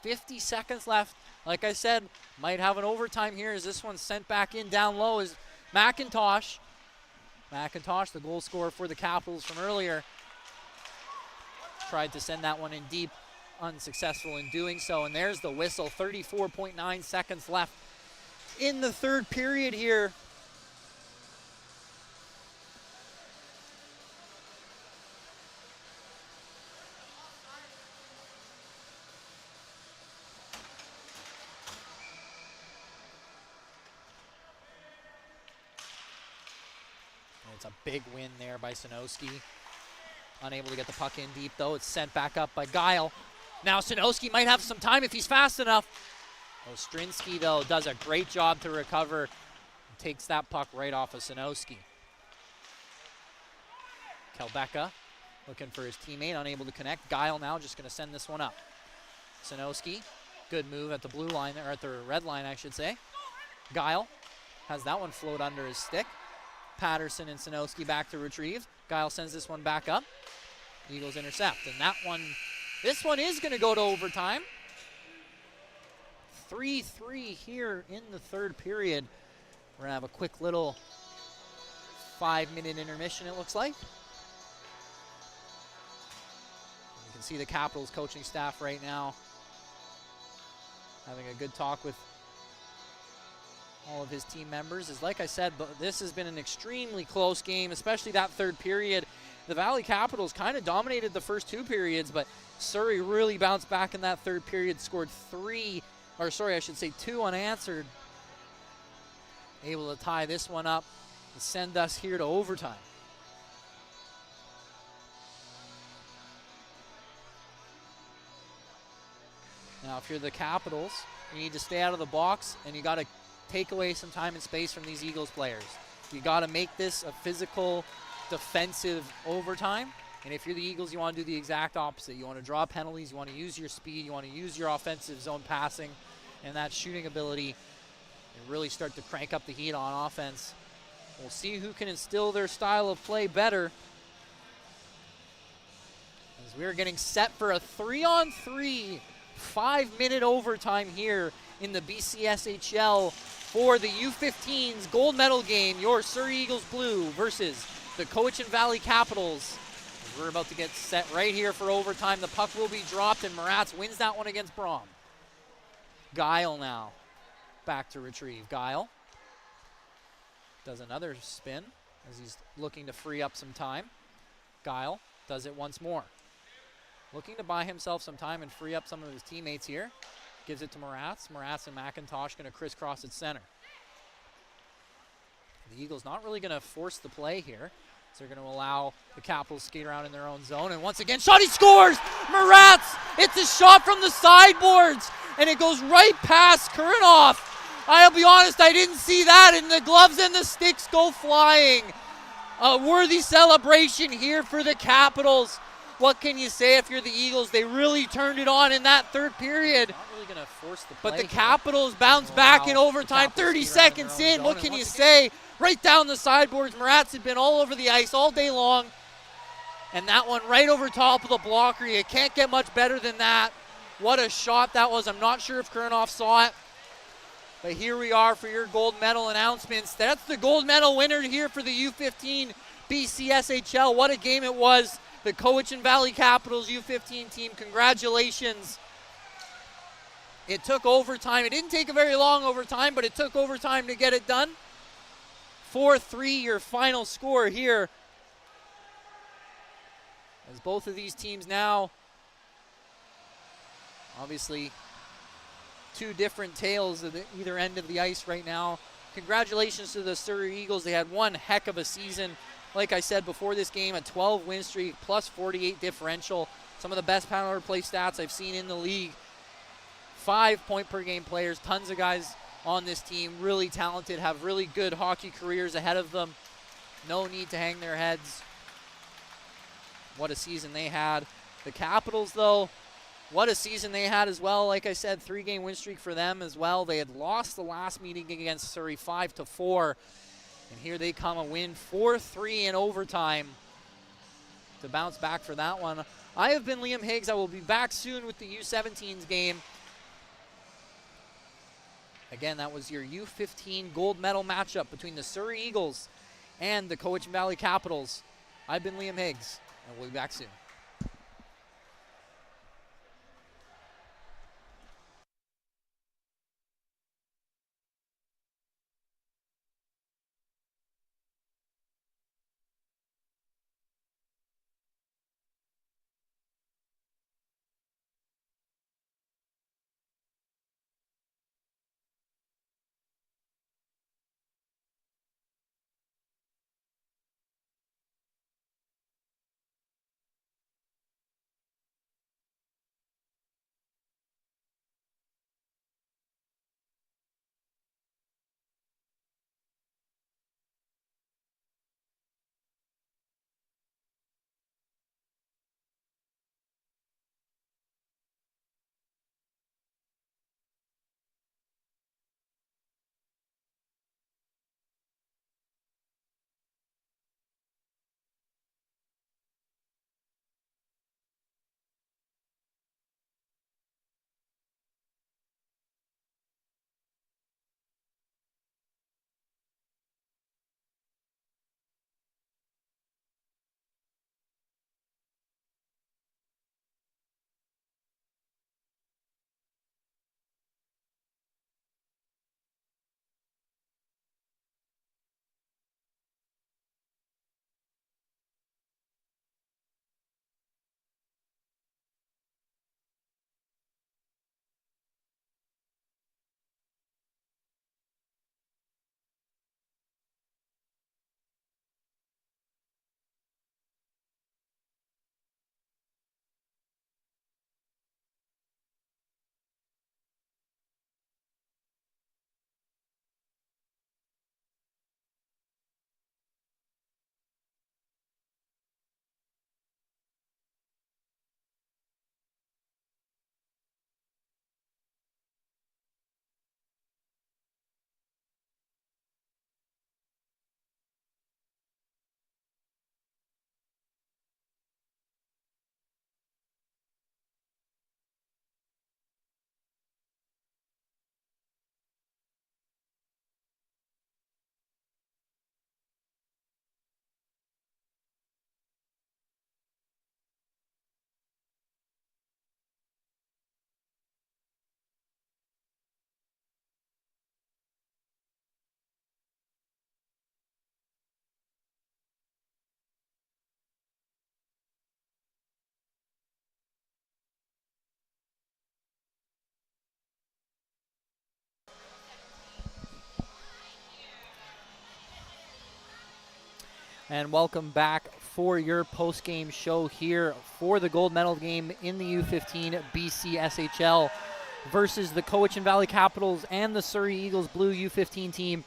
50 seconds left. Like I said, might have an overtime here as this one's sent back in down low is McIntosh. McIntosh, the goal scorer for the Capitals from earlier. Tried to send that one in deep, unsuccessful in doing so. And there's the whistle, 34.9 seconds left in the third period here. It's a big win there by Sinowski. Unable to get the puck in deep, though. It's sent back up by Guile. Now Sinowski might have some time if he's fast enough. Ostrinsky, though, does a great job to recover. Takes that puck right off of Sinowski. Kelbecka looking for his teammate, unable to connect. Guile now just going to send this one up. Sinowski, good move at the blue line, or at the red line, I should say. Guile has that one float under his stick. Patterson and Sinowski back to retrieve. Guile sends this one back up. Eagles intercept. And this one is going to go to overtime. 3-3 here in the third period. We're going to have a quick little 5-minute intermission, it looks like. You can see the Capitals coaching staff right now having a good talk with all of his team members. As like I said, but this has been an extremely close game, especially that third period. The Valley Capitals kind of dominated the first 2 periods, but Surrey really bounced back in that third period, scored 2 unanswered. Able to tie this one up and send us here to overtime. Now, if you're the Capitals, you need to stay out of the box, and you got to take away some time and space from these Eagles players. You got to make this a physical, defensive overtime. And if you're the Eagles, you want to do the exact opposite. You want to draw penalties. You want to use your speed. You want to use your offensive zone passing and that shooting ability and really start to crank up the heat on offense. We'll see who can instill their style of play better. As we're getting set for a 3-on-3 5-minute overtime here in the BCSHL for the U15's gold medal game. Your Surrey Eagles Blue versus the Cowichan Valley Capitals. We're about to get set right here for overtime. The puck will be dropped, and Moratz wins that one against Brom. Guile now back to retrieve. Guile does another spin as he's looking to free up some time. Guile does it once more. Looking to buy himself some time and free up some of his teammates here. Gives it to Moratz. Moratz and McIntosh going to crisscross at center. The Eagles not really going to force the play here. So they're going to allow the Capitals to skate around in their own zone. And once again, shot, he scores! Moratz! It's a shot from the sideboards. And it goes right past Kurnoff. I'll be honest, I didn't see that. And the gloves and the sticks go flying. A worthy celebration here for the Capitals. What can you say if you're the Eagles? They really turned it on in that third period. Not really going to force the play. But the Capitals bounce back in overtime, 30 seconds in. What can you say? Right down the sideboards. Moratz had been all over the ice all day long. And that one right over top of the blocker. You can't get much better than that. What a shot that was. I'm not sure if Kurnoff saw it. But here we are for your gold medal announcements. That's the gold medal winner here for the U15 BCSHL. What a game it was. The Cowichan Valley Capitals U15 team, congratulations. It took overtime. It didn't take a very long overtime, but it took overtime to get it done. 4-3 your final score here. As both of these teams now, obviously, 2 different tales at either end of the ice right now. Congratulations to the Surrey Eagles. They had one heck of a season. Like I said before this game, a 12-win streak, plus 48 differential. Some of the best power play stats I've seen in the league. 5 point per game players, tons of guys on this team, really talented, have really good hockey careers ahead of them. No need to hang their heads. What a season they had. The Capitals, though, what a season they had as well. Like I said, 3-game win streak for them as well. They had lost the last meeting against Surrey 5-4. And here they come, a win 4-3 in overtime to bounce back for that one. I have been Liam Higgs. I will be back soon with the U17's game. Again, that was your U15 gold medal matchup between the Surrey Eagles and the Cowichan Valley Capitals. I've been Liam Higgs, and we'll be back soon. And welcome back for your post-game show here for the gold medal game in the U15 BCSHL versus the Cowichan Valley Capitals and the Surrey Eagles Blue U15 team.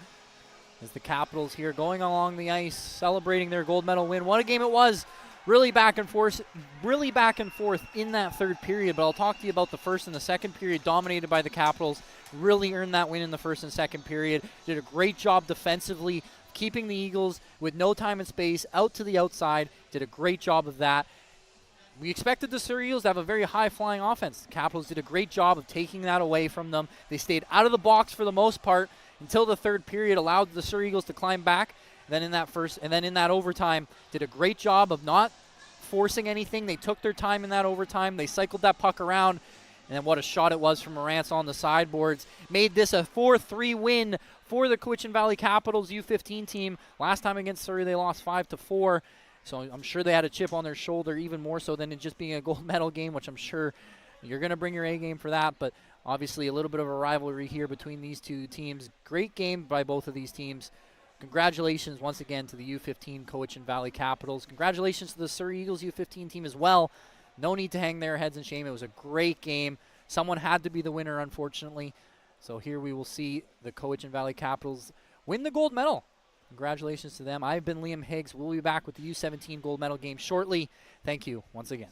As the Capitals here going along the ice, celebrating their gold medal win. What a game it was. Really back and forth in that third period. But I'll talk to you about the first and the second period, dominated by the Capitals. Really earned that win in the first and second period. Did a great job defensively, keeping the Eagles with no time and space out to the outside. Did a great job of that. We expected the Surrey Eagles to have a very high-flying offense. The Capitals did a great job of taking that away from them. They stayed out of the box for the most part until the third period, allowed the Surrey Eagles to climb back. Then in that overtime, did a great job of not forcing anything. They took their time in that overtime. They cycled that puck around. And then what a shot it was from Morantz on the sideboards. Made this a 4-3 win for the Cowichan Valley Capitals U15 team. Last time against Surrey, they lost 5-4. So I'm sure they had a chip on their shoulder, even more so than it just being a gold medal game, which I'm sure you're going to bring your A game for that. But obviously a little bit of a rivalry here between these two teams. Great game by both of these teams. Congratulations once again to the U15 Cowichan Valley Capitals. Congratulations to the Surrey Eagles U15 team as well. No need to hang their heads in shame. It was a great game. Someone had to be the winner, unfortunately. So here we will see the Cowichan Valley Capitals win the gold medal. Congratulations to them. I've been Liam Higgs. We'll be back with the U17 gold medal game shortly. Thank you once again.